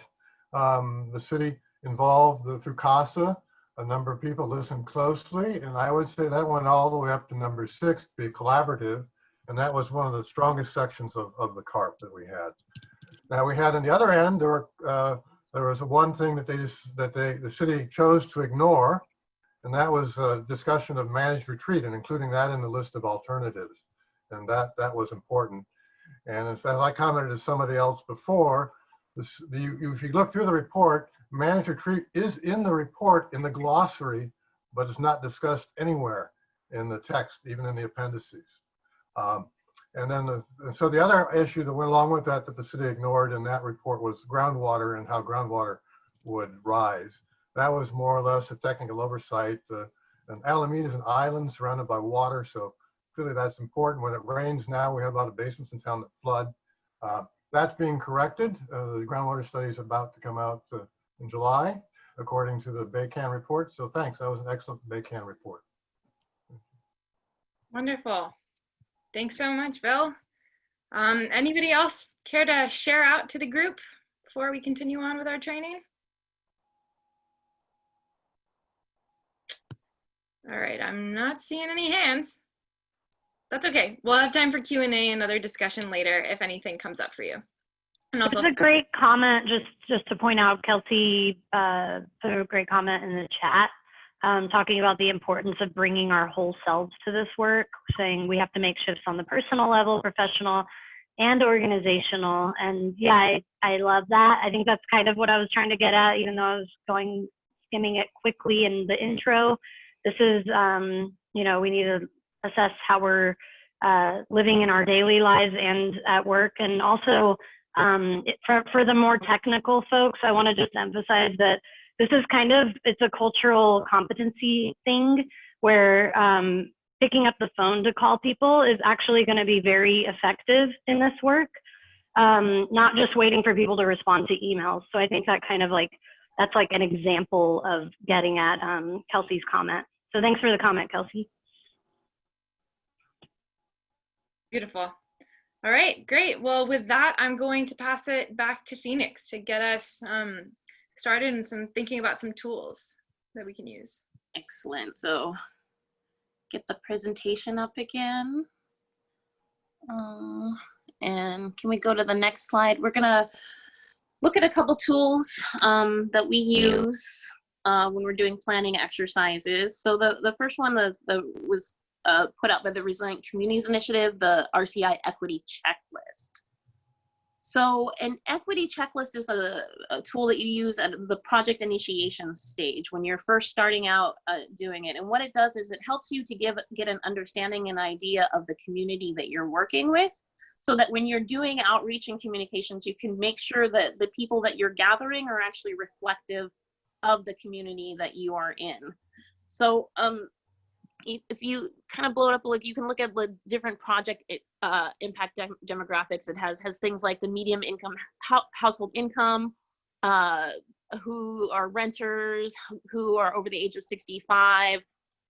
the city involved through CASA, a number of people listened closely, and I would say that went all the way up to number 6, be collaborative, and that was one of the strongest sections of the CARP that we had. Now we had on the other end, there was one thing that the city chose to ignore, and that was a discussion of managed retreat and including that in the list of alternatives, and that was important. And as I commented to somebody else before, if you look through the report, managed retreat is in the report in the glossary, but it's not discussed anywhere in the text, even in the appendices. So the other issue that went along with that the city ignored in that report was groundwater and how groundwater would rise. That was more or less a technical oversight. And Alameda is an island surrounded by water, so clearly that's important. When it rains now, we have a lot of basements in town that flood. That's being corrected. The groundwater study is about to come out in July, according to the BayCAN report. So thanks, that was an excellent BayCAN report. Wonderful. Thanks so much, Bill. Anybody else care to share out to the group before we continue on with our training? All right, I'm not seeing any hands. That's okay. We'll have time for Q&A and other discussion later if anything comes up for you. And also, there's a great comment, just to point out, Kelsey put a great comment in the chat, talking about the importance of bringing our whole selves to this work, saying we have to make shifts on the personal level, professional, and organizational. And yeah, I love that. I think that's kind of what I was trying to get at, even though I was skimming it quickly in the intro. This is, you know, we need to assess how we're living in our daily lives and at work. And also, for the more technical folks, I want to just emphasize that this is it's a cultural competency thing where picking up the phone to call people is actually going to be very effective in this work, not just waiting for people to respond to emails. So I think that that's like an example of getting at Kelsey's comment. So thanks for the comment, Kelsey. beautiful. All right, great. Well, with that, I'm going to pass it back to Phoenix to get us started in thinking about some tools that we can use. Excellent. So get the presentation up again. And can we go to the next slide? We're gonna look at a couple tools that we use when we're doing planning exercises. So the first one was put out by the Resilient Communities Initiative, the RCI Equity Checklist. So an equity checklist is a tool that you use at the project initiation stage when you're first starting out doing it. And what it does is it helps you to get an understanding and idea of the community that you're working with, so that when you're doing outreach and communications, you can make sure that the people that you're gathering are actually reflective of the community that you are in. So if you kind of blow it up, like you can look at the different project impact demographics. It has things like the medium income household income, who are renters, who are over the age of 65,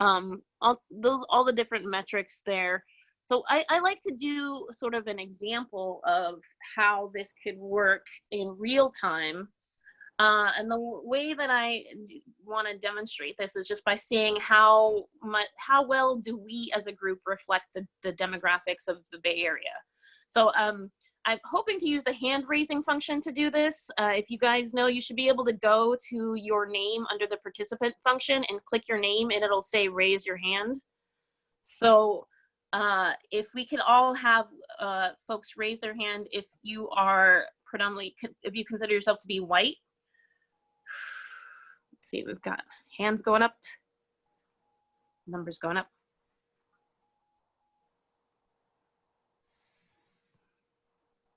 all the different metrics there. So I like to do sort of an example of how this could work in real time. And the way that I want to demonstrate this is just by seeing how well do we as a group reflect the demographics of the Bay Area. So I'm hoping to use the hand raising function to do this. If you guys know, you should be able to go to your name under the participant function and click your name and it'll say raise your hand. So if we could all have folks raise their hand if you are predominantly, if you consider yourself to be white. Let's see, we've got hands going up, numbers going up.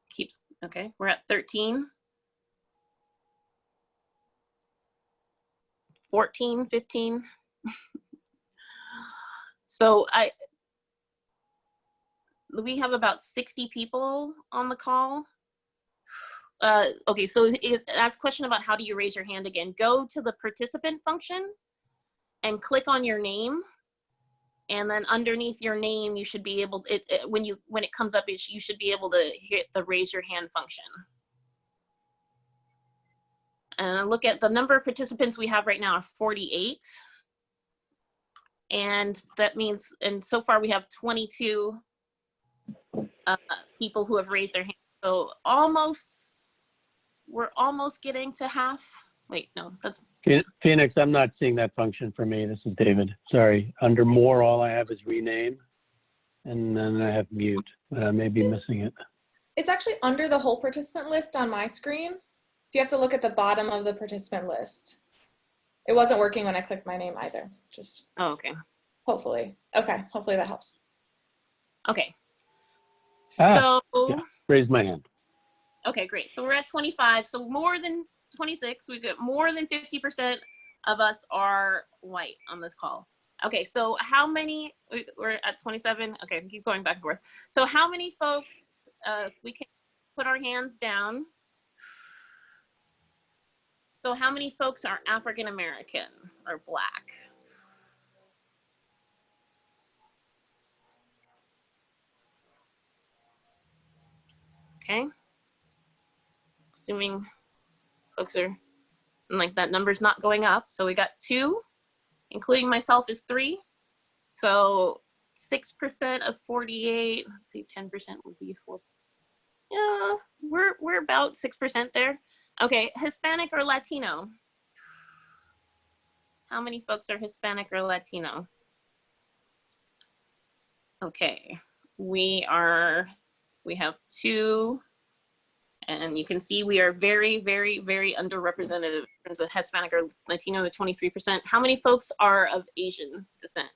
Keeps, okay, we're at 13, 14, 15. So we have about 60 people on the call. Okay, so ask a question about how do you raise your hand again. Go to the participant function and click on your name. And then underneath your name, you should be able, when it comes up, you should be able to hit the raise your hand function. And look at the number of participants we have right now are 48. And that means, and so far we have 22 people who have raised their hand. So we're almost getting to half. Wait, no, that's. Phoenix, I'm not seeing that function for me. This is David. Sorry. Under more, all I have is rename, and then I have mute. I may be missing it. It's actually under the whole participant list on my screen. So you have to look at the bottom of the participant list. It wasn't working when I clicked my name either. Just. Oh, okay. Hopefully. Okay. Hopefully that helps. Okay. So. Yeah, raise my hand. Okay, great. So we're at 25. So more than 26. We've got more than 50% of us are white on this call. Okay, so how many, we're at 27. Okay, keep going back and forth. So how many folks, we can put our hands down. So how many folks are African American or Black? Okay. Assuming folks are, like that number's not going up. So we got 2, including myself is 3. So 6% of 48, let's see, 10% would be 4. Yeah, we're about 6% there. Okay, Hispanic or Latino? How many folks are Hispanic or Latino? Okay, we have 2. And you can see we are very, very, very underrepresented in terms of Hispanic or Latino at 23%. How many folks are of Asian descent?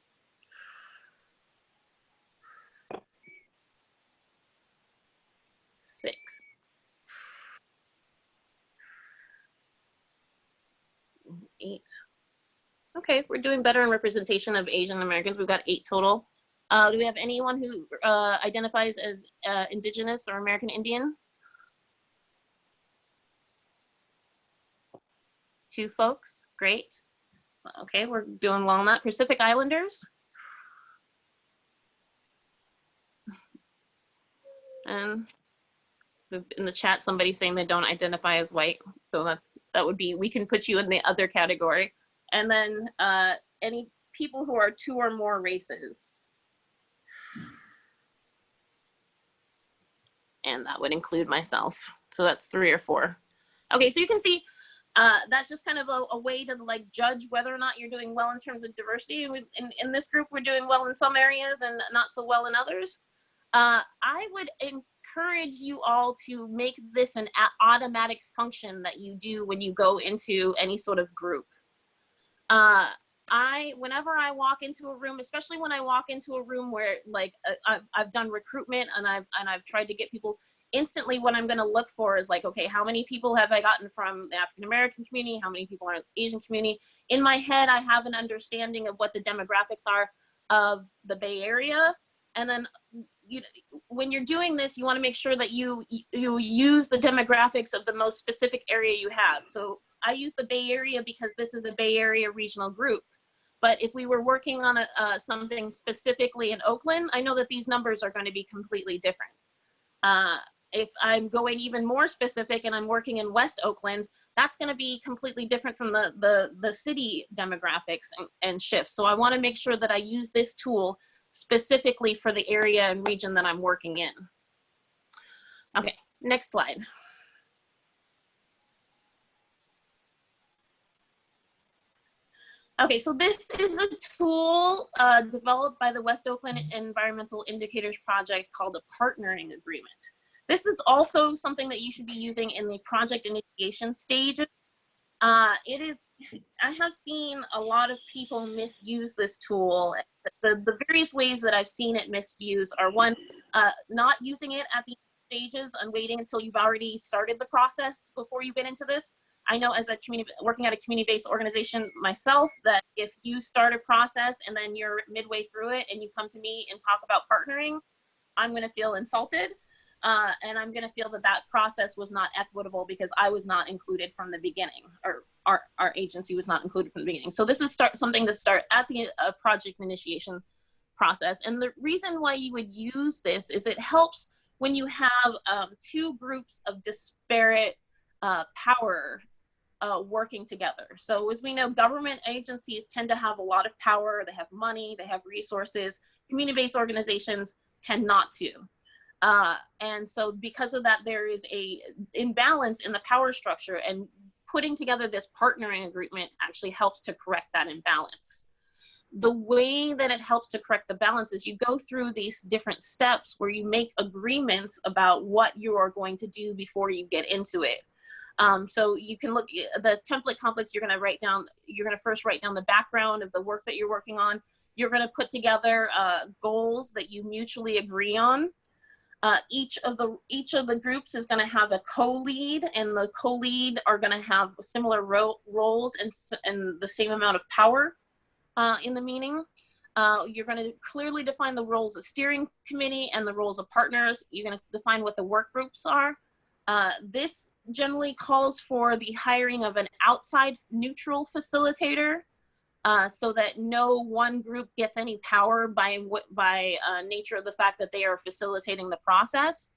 Six. Eight. Okay, we're doing better in representation of Asian Americans. We've got 8 total. Do we have anyone who identifies as Indigenous or American Indian? 2 folks, great. Okay, we're doing well on that. Pacific Islanders. And in the chat, somebody's saying they don't identify as white. So that would be, we can put you in the other category. And then any people who are 2 or more races. And that would include myself. So that's 3 or 4. Okay, so you can see, that's just kind of a way to like judge whether or not you're doing well in terms of diversity. And in this group, we're doing well in some areas and not so well in others. I would encourage you all to make this an automatic function that you do when you go into any sort of group. Whenever I walk into a room, especially when I walk into a room where like I've done recruitment and I've tried to get people, instantly what I'm going to look for is like, okay, how many people have I gotten from the African American community? How many people are in the Asian community? In my head, I have an understanding of what the demographics are of the Bay Area. And then when you're doing this, you want to make sure that you use the demographics of the most specific area you have. So I use the Bay Area because this is a Bay Area regional group. But if we were working on something specifically in Oakland, I know that these numbers are going to be completely different. If I'm going even more specific and I'm working in West Oakland, that's going to be completely different from the city demographics and shifts. So I want to make sure that I use this tool specifically for the area and region that I'm working in. Okay, next slide. Okay, so this is a tool developed by the West Oakland Environmental Indicators Project called a partnering agreement. This is also something that you should be using in the project initiation stage. I have seen a lot of people misuse this tool. The various ways that I've seen it misused are, one, not using it at the stages and waiting until you've already started the process before you get into this. I know as a working at a community-based organization myself, that if you start a process and then you're midway through it and you come to me and talk about partnering, I'm going to feel insulted. And I'm going to feel that that process was not equitable because I was not included from the beginning, or our agency was not included from the beginning. So this is something to start at the project initiation process. And the reason why you would use this is it helps when you have two groups of disparate power working together. So as we know, government agencies tend to have a lot of power, they have money, they have resources. Community-based organizations tend not to. And so because of that, there is a imbalance in the power structure, and putting together this partnering agreement actually helps to correct that imbalance. The way that it helps to correct the balance is you go through these different steps where you make agreements about what you are going to do before you get into it. So you can look at the template complex. You're going to first write down the background of the work that you're working on. You're going to put together goals that you mutually agree on. Each of the groups is going to have a co-lead, and the co-lead are going to have similar roles and the same amount of power in the meeting. You're going to clearly define the roles of steering committee and the roles of partners. You're going to define what the work groups are. This generally calls for the hiring of an outside neutral facilitator, so that no one group gets any power by nature of the fact that they are facilitating the process.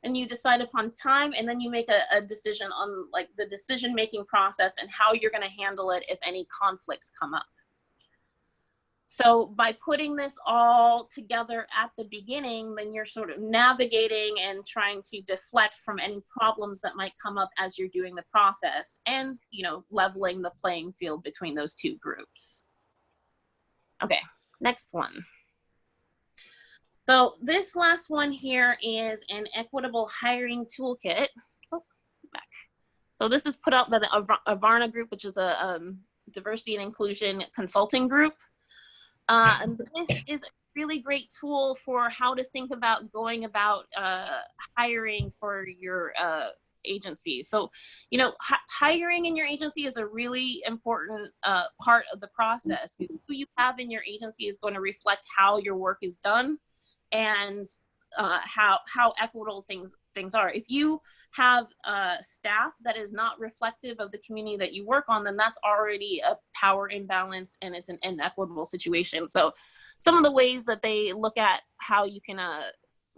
And you decide upon time, and then you make a decision on like the decision-making process and how you're going to handle it if any conflicts come up. So by putting this all together at the beginning, then you're sort of navigating and trying to deflect from any problems that might come up as you're doing the process, and, you know, leveling the playing field between those two groups. Okay, next one. So this last one here is an equitable hiring toolkit. Oh, back. So this is put out by the Avarna group, which is a diversity and inclusion consulting group. And this is a really great tool for how to think about going about hiring for your agency. So, you know, hiring in your agency is a really important part of the process. Who you have in your agency is going to reflect how your work is done and how equitable things are. If you have staff that is not reflective of the community that you work on, then that's already a power imbalance, and it's an inequitable situation. So some of the ways that they look at how you can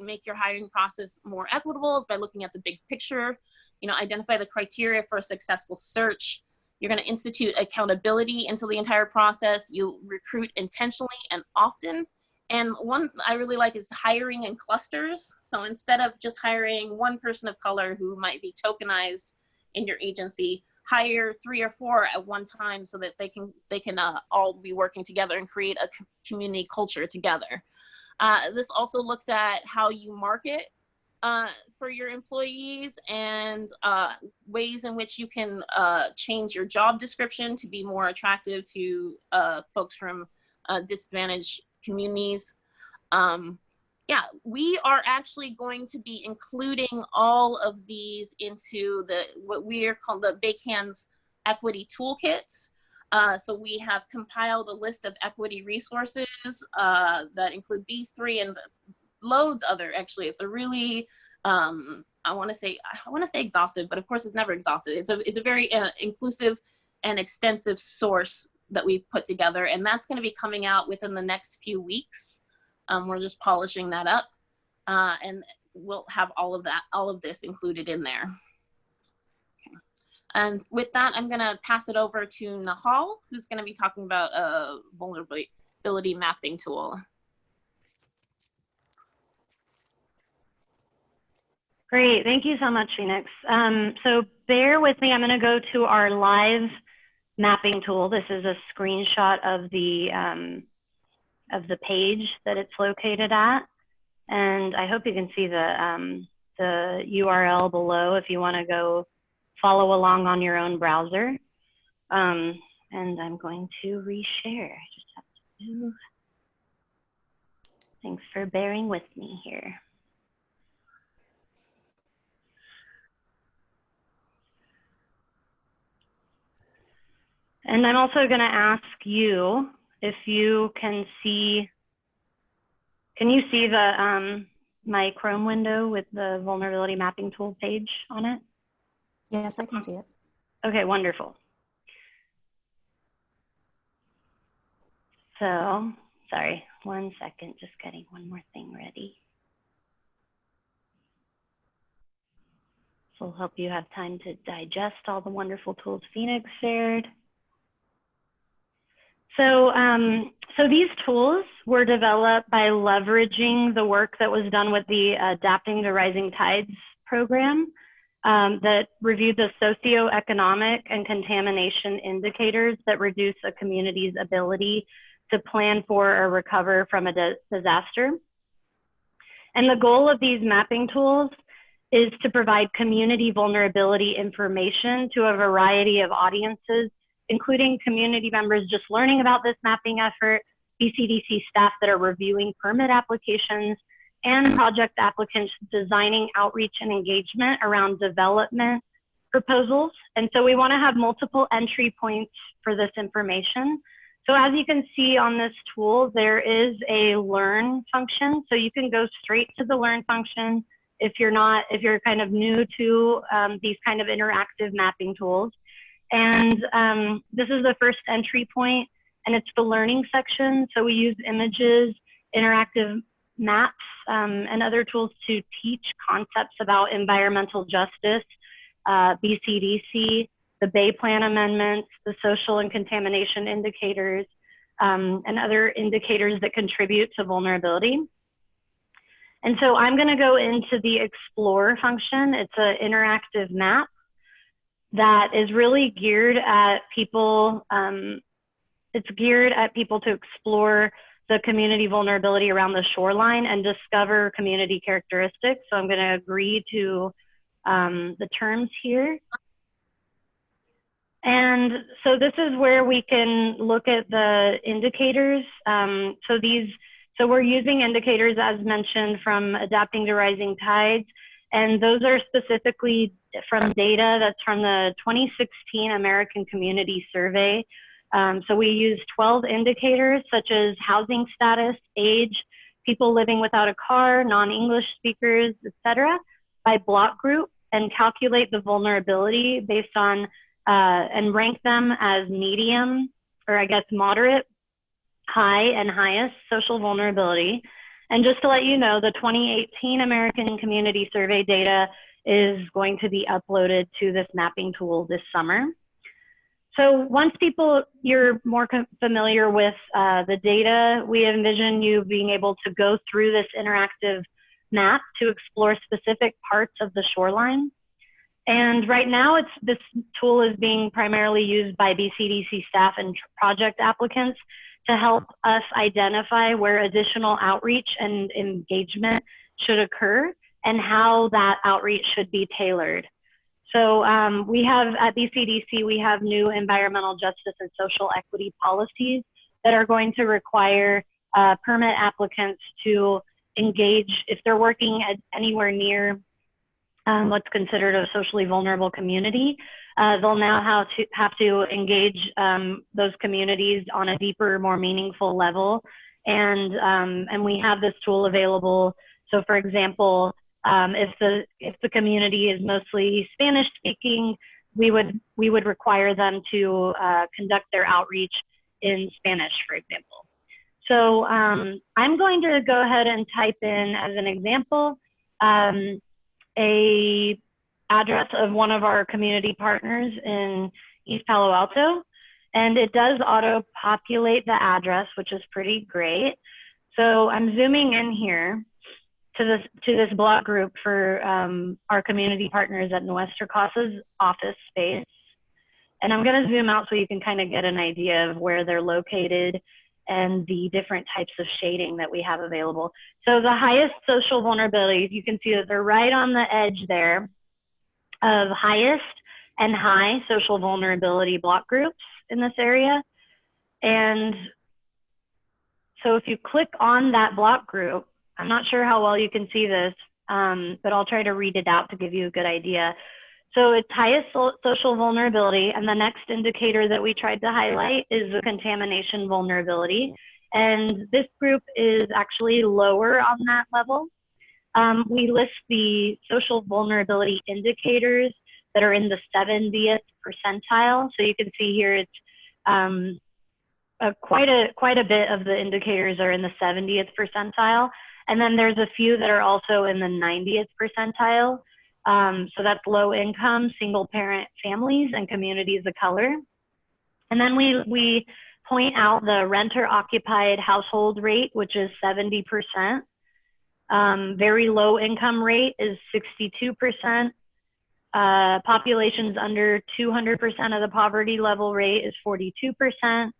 make your hiring process more equitable is by looking at the big picture. You know, identify the criteria for a successful search. You're going to institute accountability into the entire process. You recruit intentionally and often. And one I really like is hiring in clusters. So instead of just hiring one person of color who might be tokenized in your agency, hire 3 or 4 at one time so that they can all be working together and create a community culture together. This also looks at how you market for your employees, and ways in which you can change your job description to be more attractive to folks from disadvantaged communities. Yeah, we are actually going to be including all of these into what we are called the BayCAN's equity toolkit. So we have compiled a list of equity resources that include these 3 and loads other. Actually, it's a really I want to say exhaustive, but of course it's never exhaustive. It's a very inclusive and extensive source that we've put together, and that's going to be coming out within the next few weeks. We're just polishing that up, and we'll have all of this included in there. Okay. And with that, I'm going to pass it over to Nahal, who's going to be talking about a vulnerability mapping tool. Great, thank you so much, Phoenix. So bear with me, I'm going to go to our live mapping tool. This is a screenshot of the page that it's located at, and I hope you can see the URL below if you want to go follow along on your own browser. And I'm going to reshare. I just have to. Thanks for bearing with me here. And I'm also going to ask you if you can you see the my Chrome window with the vulnerability mapping tool page on it? Yes, I can see it. Okay, wonderful. So, sorry, 1 second, just getting one more thing ready. This will help you have time to digest all the wonderful tools Phoenix shared. So, so these tools were developed by leveraging the work that was done with the Adapting to Rising Tides program that reviewed the socioeconomic and contamination indicators that reduce a community's ability to plan for or recover from a disaster. And the goal of these mapping tools is to provide community vulnerability information to a variety of audiences, including community members just learning about this mapping effort, BCDC staff that are reviewing permit applications, and project applicants designing outreach and engagement around development proposals. And so we want to have multiple entry points for this information. So as you can see on this tool, there is a learn function. So you can go straight to the learn function if you're kind of new to these kind of interactive mapping tools. And this is the first entry point, and it's the learning section. So we use images, interactive maps, and other tools to teach concepts about environmental justice, BCDC, the Bay Plan amendments, the social and contamination indicators, and other indicators that contribute to vulnerability. And so I'm going to go into the explore function. It's an interactive map that is really geared at people. It's geared at people to explore the community vulnerability around the shoreline and discover community characteristics. So I'm going to agree to the terms here. And so this is where we can look at the indicators. So we're using indicators as mentioned from Adapting to Rising Tides, and those are specifically from data that's from the 2016 American Community Survey. So we use 12 indicators such as housing status, age, people living without a car, non-English speakers, etc., by block group, and calculate the vulnerability based on and rank them as medium, or I guess moderate, high, and highest social vulnerability. And just to let you know, the 2018 American Community Survey data is going to be uploaded to this mapping tool this summer. So once you're more familiar with the data, we envision you being able to go through this interactive map to explore specific parts of the shoreline. And right now, this tool is being primarily used by BCDC staff and project applicants to help us identify where additional outreach and engagement should occur and how that outreach should be tailored. So we have at BCDC, we have new environmental justice and social equity policies that are going to require permit applicants to engage if they're working at anywhere near what's considered a socially vulnerable community. They'll now have to engage those communities on a deeper, more meaningful level. And we have this tool available. So for example, if the community is mostly Spanish speaking, we would require them to conduct their outreach in Spanish, for example. So I'm going to go ahead and type in as an example, a address of one of our community partners in East Palo Alto, and it does auto-populate the address, which is pretty great. So I'm zooming in here to this block group for our community partners at Nuestra Casa's office space, and I'm going to zoom out so you can kind of get an idea of where they're located and the different types of shading that we have available. So the highest social vulnerabilities, you can see that they're right on the edge there of highest and high social vulnerability block groups in this area. And so if you click on that block group, I'm not sure how well you can see this, but I'll try to read it out to give you a good idea. So it's highest social vulnerability, and the next indicator that we tried to highlight is the contamination vulnerability. And this group is actually lower on that level. we list the social vulnerability indicators that are in the 70th percentile. So you can see here it's quite a bit of the indicators are in the 70th percentile. And then there's a few that are also in the 90th percentile. So that's low income, single parent families and communities of color. And then we point out the renter occupied household rate, which is 70%. Very low income rate is 62%. Populations under 200% of the poverty level rate is 42%.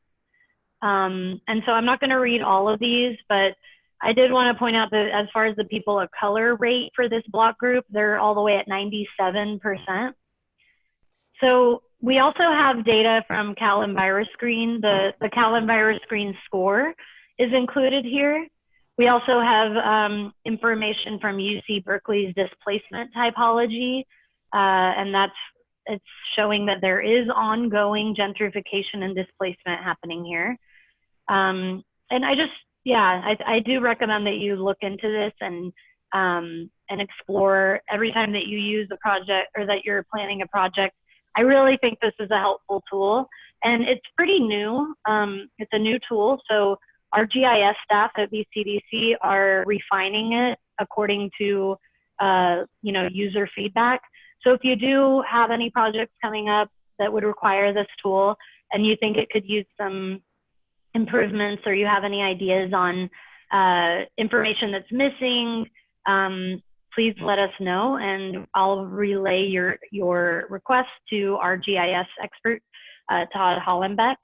And so I'm not going to read all of these, but I did want to point out that as far as the people of color rate for this block group, they're all the way at 97%. So we also have data from Cal EnviroScreen. The Cal EnviroScreen score is included here. We also have information from UC Berkeley's displacement typology, and it's showing that there is ongoing gentrification and displacement happening here. And I do recommend that you look into this and explore every time that you use a project or that you're planning a project. I really think this is a helpful tool, and it's pretty new. It's a new tool, so our GIS staff at BCDC are refining it according to user feedback. So if you do have any projects coming up that would require this tool and you think it could use some improvements, or you have any ideas on information that's missing, please let us know, and I'll relay your request to our GIS expert, Todd Hollenbeck.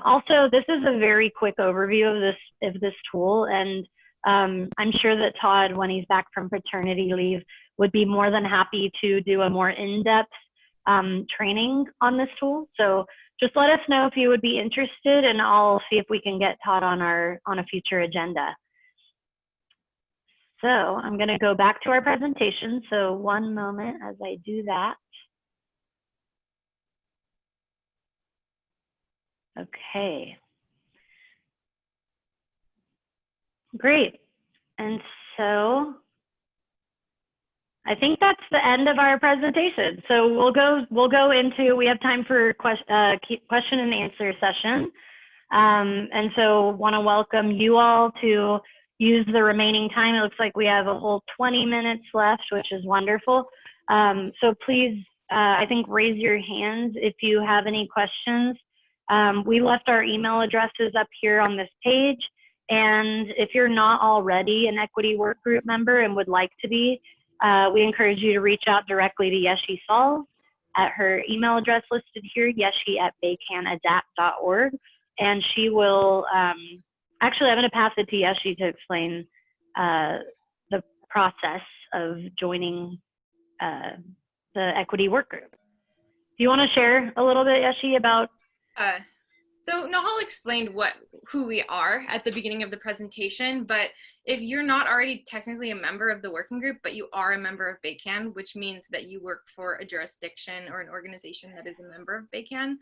Also, this is a very quick overview of this tool, and I'm sure that Todd, when he's back from paternity leave, would be more than happy to do a more in-depth training on this tool. So just let us know if you would be interested, and I'll see if we can get Todd on a future agenda. So I'm going to go back to our presentation. So one moment as I do that. Okay. Great. And so I think that's the end of our presentation. So we'll go into, we have time for question and answer session. And so want to welcome you all to use the remaining time. It looks like we have a whole 20 minutes left, which is wonderful. So please, I think, raise your hands if you have any questions. We left our email addresses up here on this page. And if you're not already an equity work group member and would like to be, we encourage you to reach out directly to Yeshi Sauls at her email address listed here, yeshi@baycanadapt.org. And she will, actually, I'm going to pass it to Yeshi to explain the process of joining the equity work group. Do you want to share a little bit, Yeshi, about? So Nahal explained who we are at the beginning of the presentation, but if you're not already technically a member of the working group, but you are a member of BayCAN, which means that you work for a jurisdiction or an organization that is a member of BayCAN,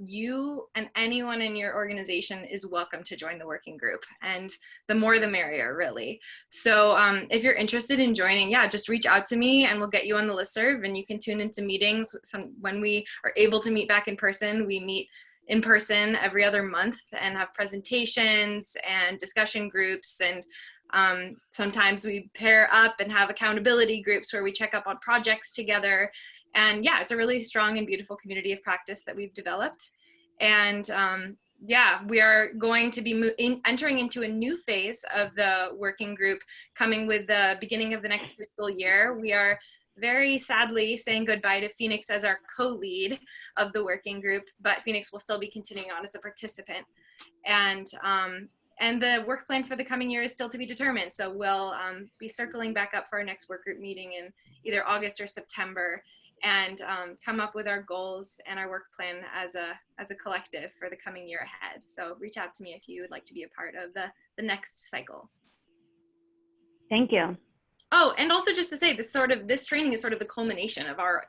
you and anyone in your organization is welcome to join the working group, and the more the merrier, really. So if you're interested in joining, yeah, just reach out to me and we'll get you on the listserv, and you can tune into meetings. When we are able to meet back in person, we meet in person every other month and have presentations and discussion groups, and sometimes we pair up and have accountability groups where we check up on projects together. And yeah, it's a really strong and beautiful community of practice that we've developed. And yeah, we are going to be entering into a new phase of the working group coming with the beginning of the next fiscal year. We are very sadly saying goodbye to Phoenix as our co-lead of the working group, but Phoenix will still be continuing on as a participant. And the work plan for the coming year is still to be determined. So we'll be circling back up for our next work group meeting in either August or September, and come up with our goals and our work plan as a collective for the coming year ahead. So reach out to me if you would like to be a part of the next cycle. Thank you. Oh, and also just to say, this training is sort of the culmination of our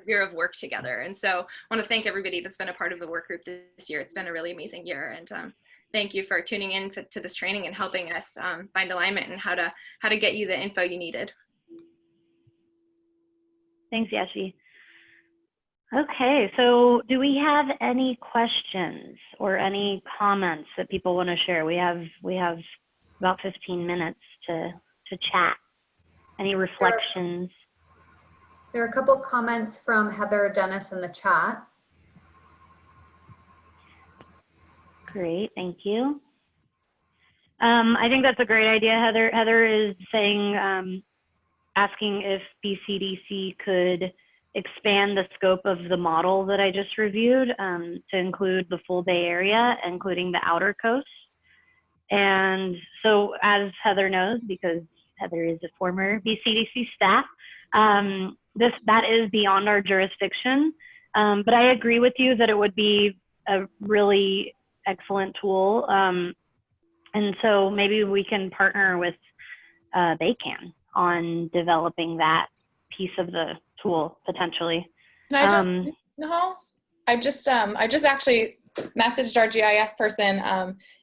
year of work together. And so I want to thank everybody that's been a part of the work group this year. It's been a really amazing year, and thank you for tuning in to this training and helping us find alignment and how to get you the info you needed. Thanks, Yeshi. Okay, so do we have any questions or any comments that people want to share? We have about 15 minutes to chat. Any reflections? There are a couple comments from Heather Dennis in the chat. Great, thank you. I think that's a great idea, Heather. Heather is saying, asking if BCDC could expand the scope of the model that I just reviewed to include the full Bay Area, including the outer coast. And so, as Heather knows, because Heather is a former BCDC staff, that is beyond our jurisdiction. But I agree with you that it would be a really excellent tool. And so maybe we can partner with BayCAN on developing that piece of the tool potentially. Can I jump? No, I just actually messaged our GIS person,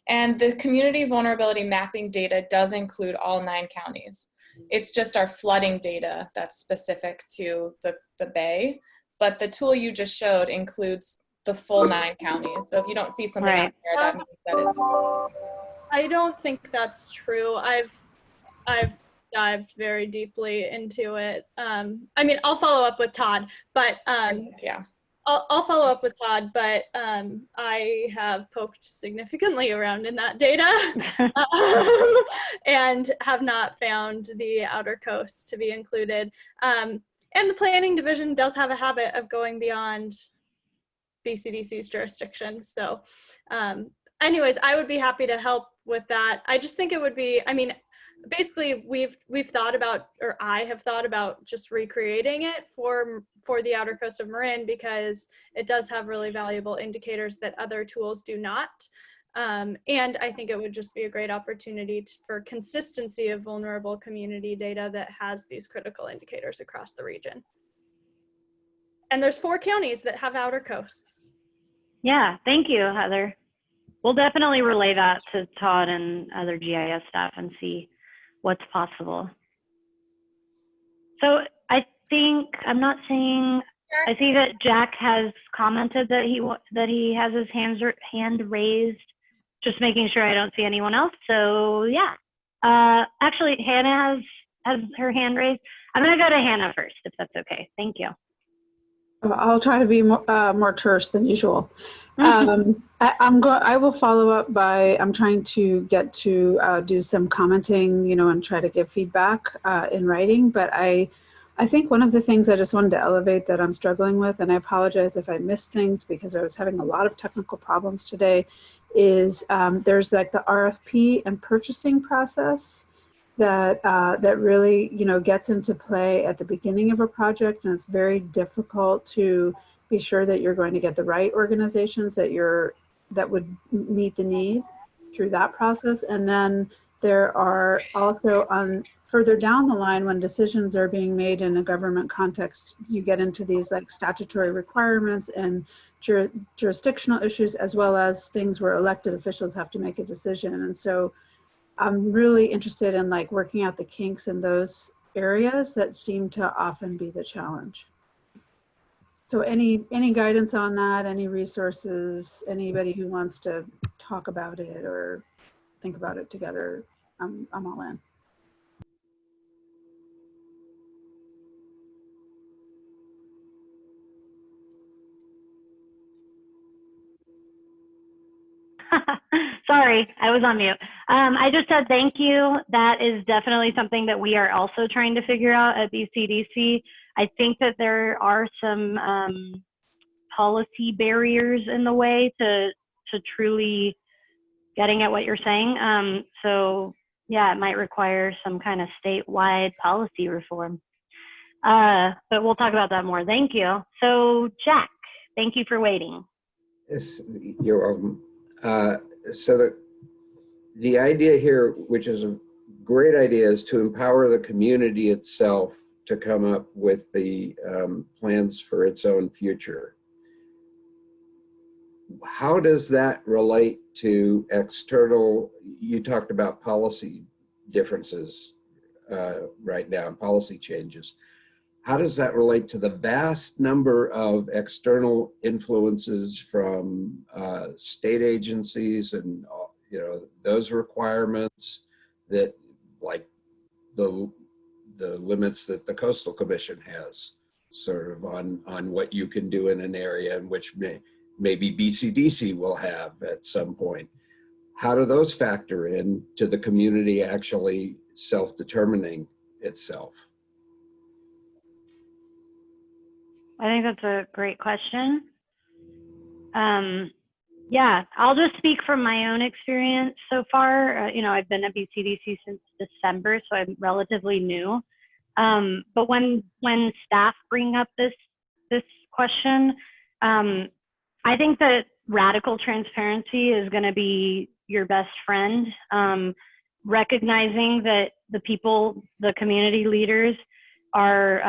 and the community vulnerability mapping data does include all 9 counties. It's just our flooding data that's specific to the Bay, but the tool you just showed includes the full 9 counties. So if you don't see something out there, that means that it's... I don't think that's true. I've dived very deeply into it. I mean, I'll follow up with Todd, but yeah. I'll follow up with Todd, but I have poked significantly around in that data and have not found the outer coast to be included. And the planning division does have a habit of going beyond BCDC's jurisdiction. So anyways, I would be happy to help with that. I just think it would be, I mean, basically we've thought about, or I have thought about just recreating it for the outer coast of Marin because it does have really valuable indicators that other tools do not. And I think it would just be a great opportunity for consistency of vulnerable community data that has these critical indicators across the region. And there's 4 counties that have outer coasts. Yeah, thank you, Heather. We'll definitely relay that to Todd and other GIS staff and see what's possible. So I think, I'm not saying, I see that Jack has commented that he has his hand raised, just making sure I don't see anyone else. So yeah, actually Hannah has her hand raised. I'm gonna go to Hannah first, if that's okay. Thank you. I'll try to be more terse than usual. I will follow up by, I'm trying to get to do some commenting, you know, and try to give feedback in writing. But I think one of the things I just wanted to elevate that I'm struggling with, and I apologize if I missed things because I was having a lot of technical problems today, is there's like the RFP and purchasing process that that really, you know, gets into play at the beginning of a project, and it's very difficult to be sure that you're going to get the right organizations that would meet the need through that process. And then there are also further down the line, when decisions are being made in a government context, you get into these like statutory requirements and jurisdictional issues, as well as things where elected officials have to make a decision. And so I'm really interested in like working out the kinks in those areas that seem to often be the challenge. So any guidance on that, any resources, anybody who wants to talk about it or think about it together, I'm all in. Sorry, I was on mute. I just said thank you. That is definitely something that we are also trying to figure out at BCDC. I think that there are some policy barriers in the way to truly getting at what you're saying. So yeah, it might require some kind of statewide policy reform. But we'll talk about that more. Thank you. So Jack, thank you for waiting. Yes, you're welcome. So the idea here, which is a great idea, is to empower the community itself to come up with the plans for its own future. how does that relate to external, you talked about policy differences right now, policy changes. How does that relate to the vast number of external influences from state agencies and those requirements that, like the limits that the Coastal Commission has, sort of on what you can do in an area, and which maybe BCDC will have at some point. How do those factor in to the community actually self-determining itself? I think that's a great question. Yeah, I'll just speak from my own experience so far. I've been at BCDC since December, so I'm relatively new. But when staff bring up this question, I think that radical transparency is going to be your best friend. Recognizing that the people, the community leaders are,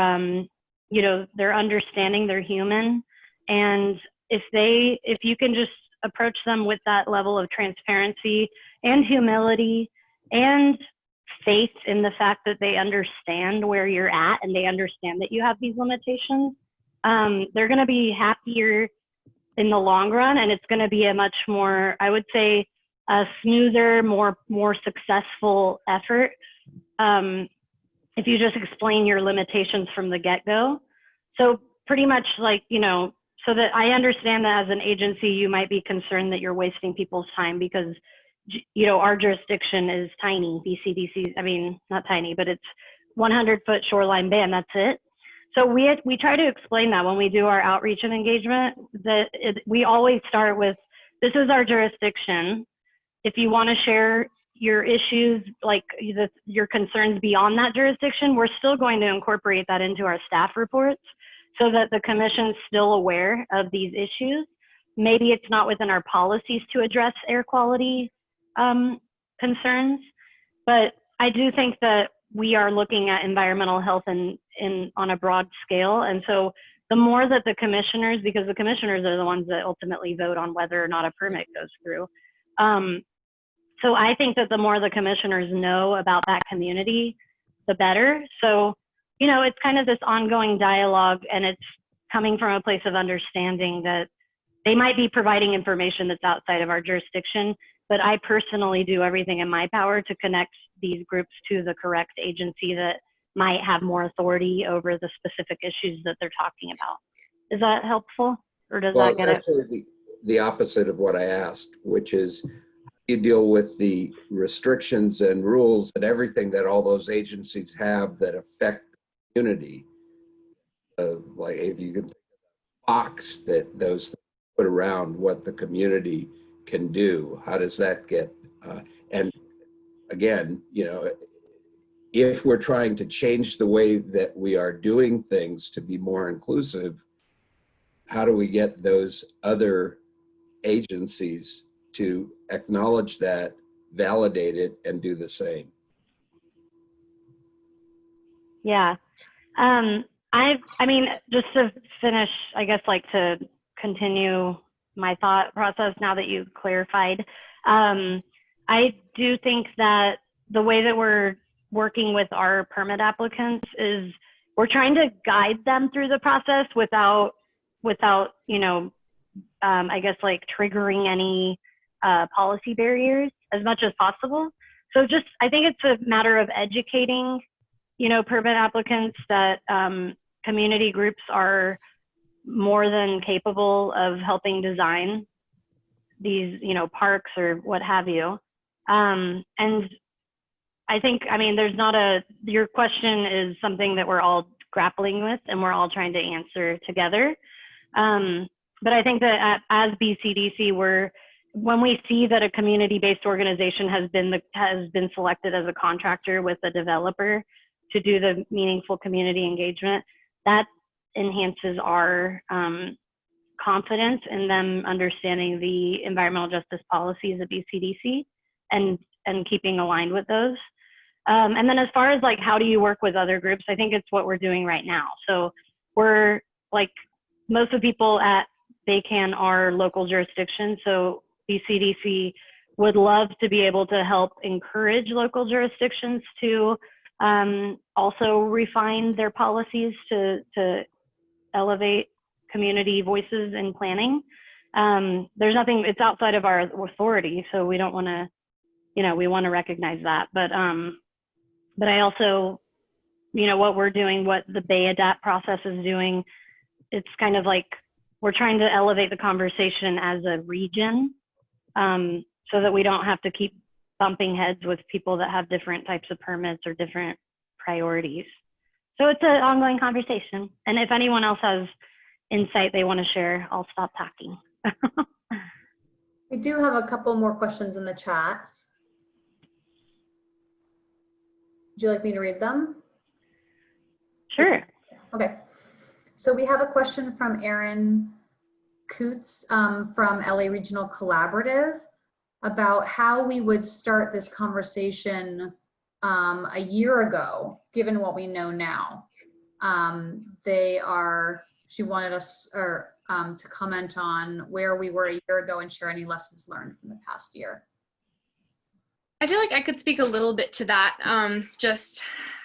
they're understanding, they're human. And if you can just approach them with that level of transparency and humility and faith in the fact that they understand where you're at and they understand that you have these limitations, they're going to be happier in the long run, and it's going to be a much more, I would say, a smoother, more successful effort if you just explain your limitations from the get-go. So pretty much so that I understand that as an agency, you might be concerned that you're wasting people's time because, our jurisdiction is tiny. BCDC, not tiny, but it's 100-foot shoreline ban, that's it. So we try to explain that when we do our outreach and engagement, that we always start with, this is our jurisdiction. If you want to share your issues, like your concerns beyond that jurisdiction, we're still going to incorporate that into our staff reports so that the commission's still aware of these issues. Maybe it's not within our policies to address air quality concerns, but I do think that we are looking at environmental health on a broad scale. And so the more that the commissioners, because the commissioners are the ones that ultimately vote on whether or not a permit goes through. So I think that the more the commissioners know about that community, the better. So, it's kind of this ongoing dialogue, and it's coming from a place of understanding that they might be providing information that's outside of our jurisdiction, but I personally do everything in my power to connect these groups to the correct agency that might have more authority over the specific issues that they're talking about. Is that helpful, or does that get it? Well, it's actually the opposite of what I asked, which is you deal with the restrictions and rules and everything that all those agencies have that affect the community. Like if you could box that those things put around what the community can do, how does that get, and again, if we're trying to change the way that we are doing things to be more inclusive, how do we get those other agencies to acknowledge that, validate it, and do the same? Yeah. Just to finish, I guess, to continue my thought process now that you've clarified, I do think that the way that we're working with our permit applicants is we're trying to guide them through the process without I guess triggering any policy barriers as much as possible. So I think it's a matter of educating, permit applicants that community groups are more than capable of helping design these, parks or what have you. And I think, your question is something that we're all grappling with and we're all trying to answer together. But I think that as BCDC, when we see that a community-based organization has been selected as a contractor with a developer to do the meaningful community engagement, that enhances our confidence in them understanding the environmental justice policies of BCDC and keeping aligned with those. And then as far as how do you work with other groups, I think it's what we're doing right now. So we're most of the people at BayCAN are local jurisdictions, so BCDC would love to be able to help encourage local jurisdictions to also refine their policies to elevate community voices in planning. There's nothing, it's outside of our authority, so we don't want to, you know, we want to recognize that. But I also, you know, what we're doing, what the Bay Adapt process is doing, it's kind of like we're trying to elevate the conversation as a region, so that we don't have to keep bumping heads with people that have different types of permits or different priorities. So it's an ongoing conversation. And if anyone else has insight they want to share, I'll stop talking. We do have a couple more questions in the chat. Would you like me to read them? Sure. Okay. So we have a question from Aaron Coots from LA Regional Collaborative about how we would start this conversation a year ago, given what we know now. She wanted us to comment on where we were a year ago and share any lessons learned from the past year. I feel like I could speak a little bit to that, just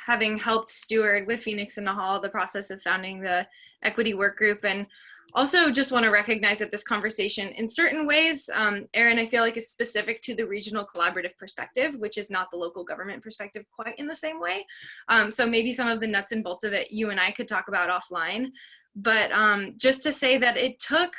having helped steward with Phoenix and Nahal the process of founding the equity work group, and also just want to recognize that this conversation in certain ways, Erin, I feel like is specific to the regional collaborative perspective, which is not the local government perspective quite in the same way. So maybe some of the nuts and bolts of it you and I could talk about offline, but just to say that it took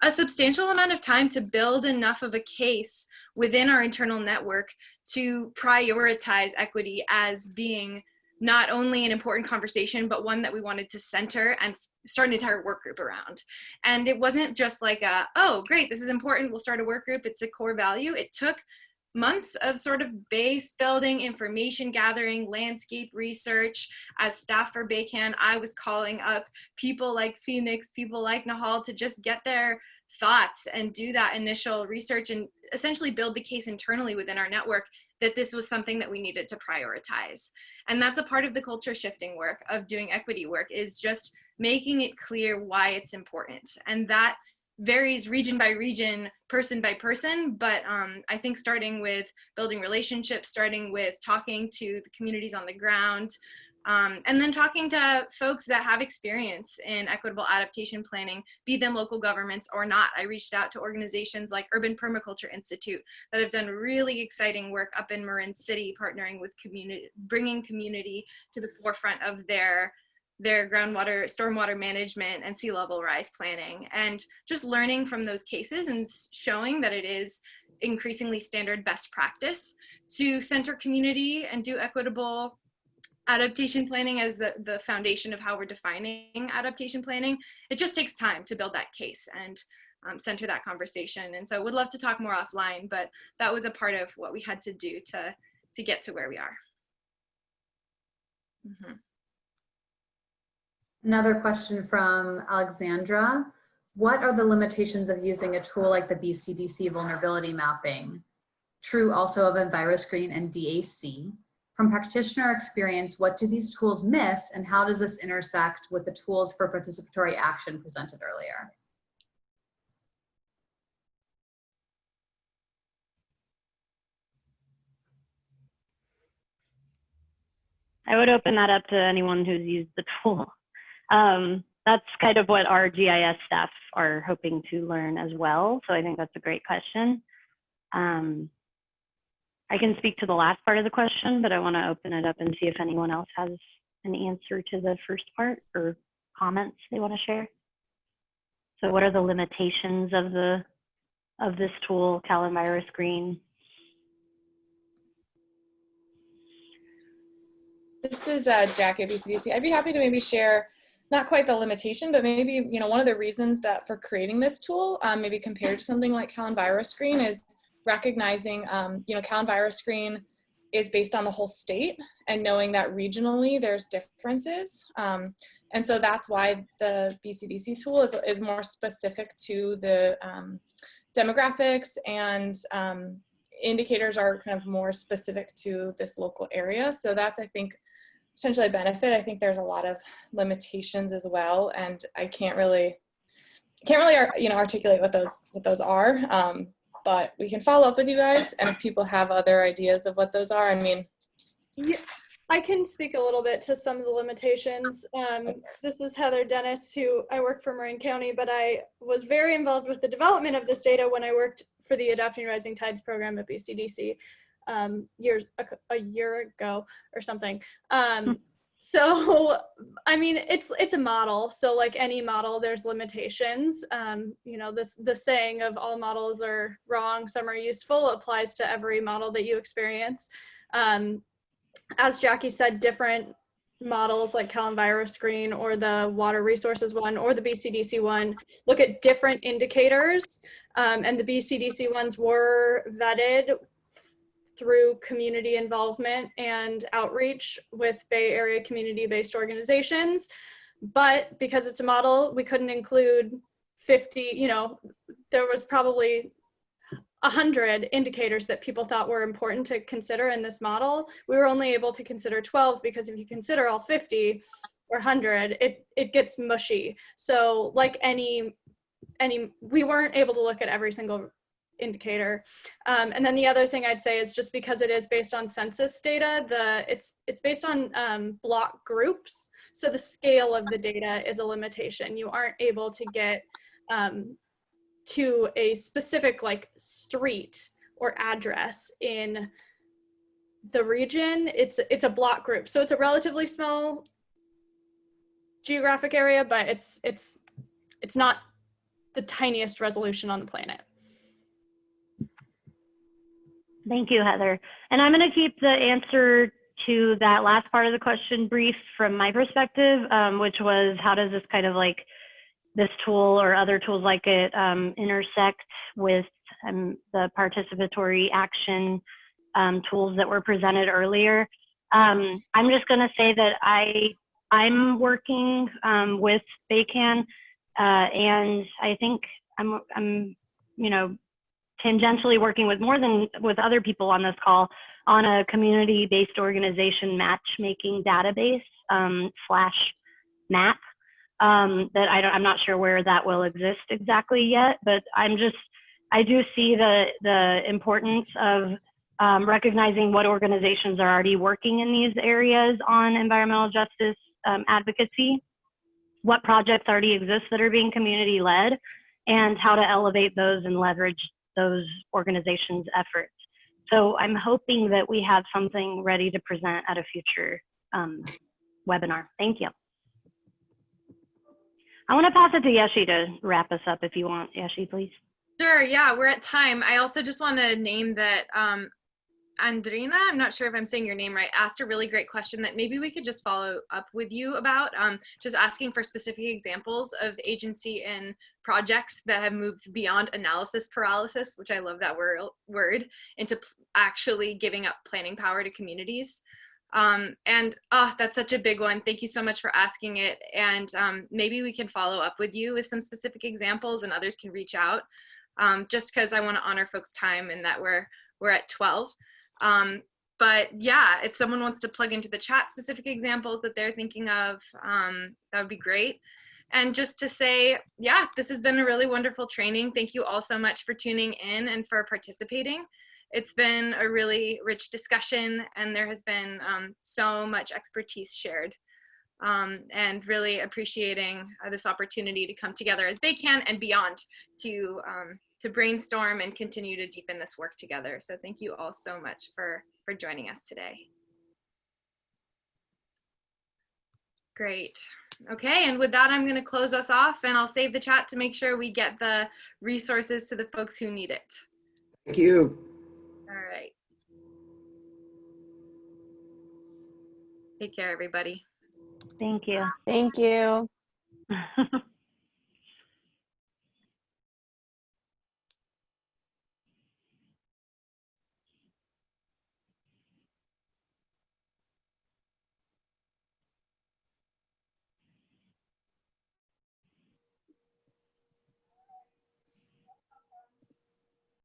a substantial amount of time to build enough of a case within our internal network to prioritize equity as being not only an important conversation, but one that we wanted to center and start an entire work group around. And it wasn't just like oh, great, this is important, we'll start a work group, it's a core value. It took months of sort of base building, information gathering, landscape research. As staff for BayCAN, I was calling up people like Phoenix, people like Nahal to just get their thoughts and do that initial research and essentially build the case internally within our network that this was something that we needed to prioritize. And that's a part of the culture shifting work of doing equity work, is just making it clear why it's important. And that varies region by region, person by person, but I think starting with building relationships, starting with talking to the communities on the ground, and then talking to folks that have experience in equitable adaptation planning, be them local governments or not. I reached out to organizations like Urban Permaculture Institute that have done really exciting work up in Marin City, partnering with community, bringing community to the forefront of their groundwater, stormwater management and sea level rise planning, and just learning from those cases and showing that it is increasingly standard best practice to center community and do equitable adaptation planning as the foundation of how we're defining adaptation planning. It just takes time to build that case and center that conversation. And so would love to talk more offline, but that was a part of what we had to do to get to where we are. Mm-hmm. Another question from Alexandra. What are the limitations of using a tool like the BCDC vulnerability mapping? True also of EnviroScreen and DAC. From practitioner experience, what do these tools miss, and how does this intersect with the tools for participatory action presented earlier? I would open that up to anyone who's used the tool. That's kind of what our GIS staff are hoping to learn as well. So I think that's a great question. I can speak to the last part of the question, but I want to open it up and see if anyone else has an answer to the first part or comments they want to share. So what are the limitations of this tool, EnviroScreen? This is Jackie at BCDC. I'd be happy to maybe share not quite the limitation, but maybe, you know, one of the reasons that for creating this tool, maybe compared to something like EnviroScreen, is recognizing, you know, EnviroScreen is based on the whole state, and knowing that regionally there's differences. And so that's why the BCDC tool is more specific to the demographics, and indicators are kind of more specific to this local area. So that's, I think, potentially a benefit. I think there's a lot of limitations as well, and I can't really can't really articulate what those are, but we can follow up with you guys, and if people have other ideas of what those are, I mean. Yeah, I can speak a little bit to some of the limitations. This is Heather Dennis, who I work for Marin County, but I was very involved with the development of this data when I worked for the Adapting Rising Tides program at BCDC a year ago or something. So, I mean, it's a model. So like any model, there's limitations. The saying of all models are wrong, some are useful applies to every model that you experience. As Jackie said, different models like CalEnviroScreen or the water resources one or the BCDC one look at different indicators, and the BCDC ones were vetted through community involvement and outreach with Bay Area community-based organizations. But because it's a model, we couldn't include 50, there was probably 100 indicators that people thought were important to consider in this model. We were only able to consider 12 because if you consider all 50 or 100, it gets mushy. So like any, we weren't able to look at every single indicator. And then the other thing I'd say is just because it is based on census data, it's based on block groups. So the scale of the data is a limitation. You aren't able to get to a specific like street or address in the region. It's a block group. So it's a relatively small geographic area, but it's not the tiniest resolution on the planet. Thank you, Heather. And I'm going to keep the answer to that last part of the question brief from my perspective, which was how does this kind of like this tool or other tools like it intersect with the participatory action tools that were presented earlier. I'm just going to say that I'm working with BayCAN, and I think I'm tangentially working with more than with other people on this call on a community-based organization matchmaking database /map that I'm not sure where that will exist exactly yet, but I do see the importance of recognizing what organizations are already working in these areas on environmental justice advocacy, what projects already exist that are being community-led, and how to elevate those and leverage those organizations' efforts. So I'm hoping that we have something ready to present at a future webinar. Thank you. I want to pass it to Yeshi to wrap us up if you want. Yeshi, please. Sure, yeah, we're at time. I also just want to name that Andrina, I'm not sure if I'm saying your name right, asked a really great question that maybe we could just follow up with you about, just asking for specific examples of agency and projects that have moved beyond analysis paralysis, which I love that word, into actually giving up planning power to communities. That's such a big one. Thank you so much for asking it. And maybe we can follow up with you with some specific examples and others can reach out, just because I want to honor folks' time and that we're at 12. But yeah, if someone wants to plug into the chat specific examples that they're thinking of, that would be great. And just to say, yeah, this has been a really wonderful training. Thank you all so much for tuning in and for participating. It's been a really rich discussion, and there has been so much expertise shared, and really appreciating this opportunity to come together as BayCAN and beyond to brainstorm and continue to deepen this work together. So thank you all so much for joining us today. Great. Okay, and with that, I'm going to close us off, and I'll save the chat to make sure we get the resources to the folks who need it. Thank you. All right. Take care, everybody. Thank you. Thank you.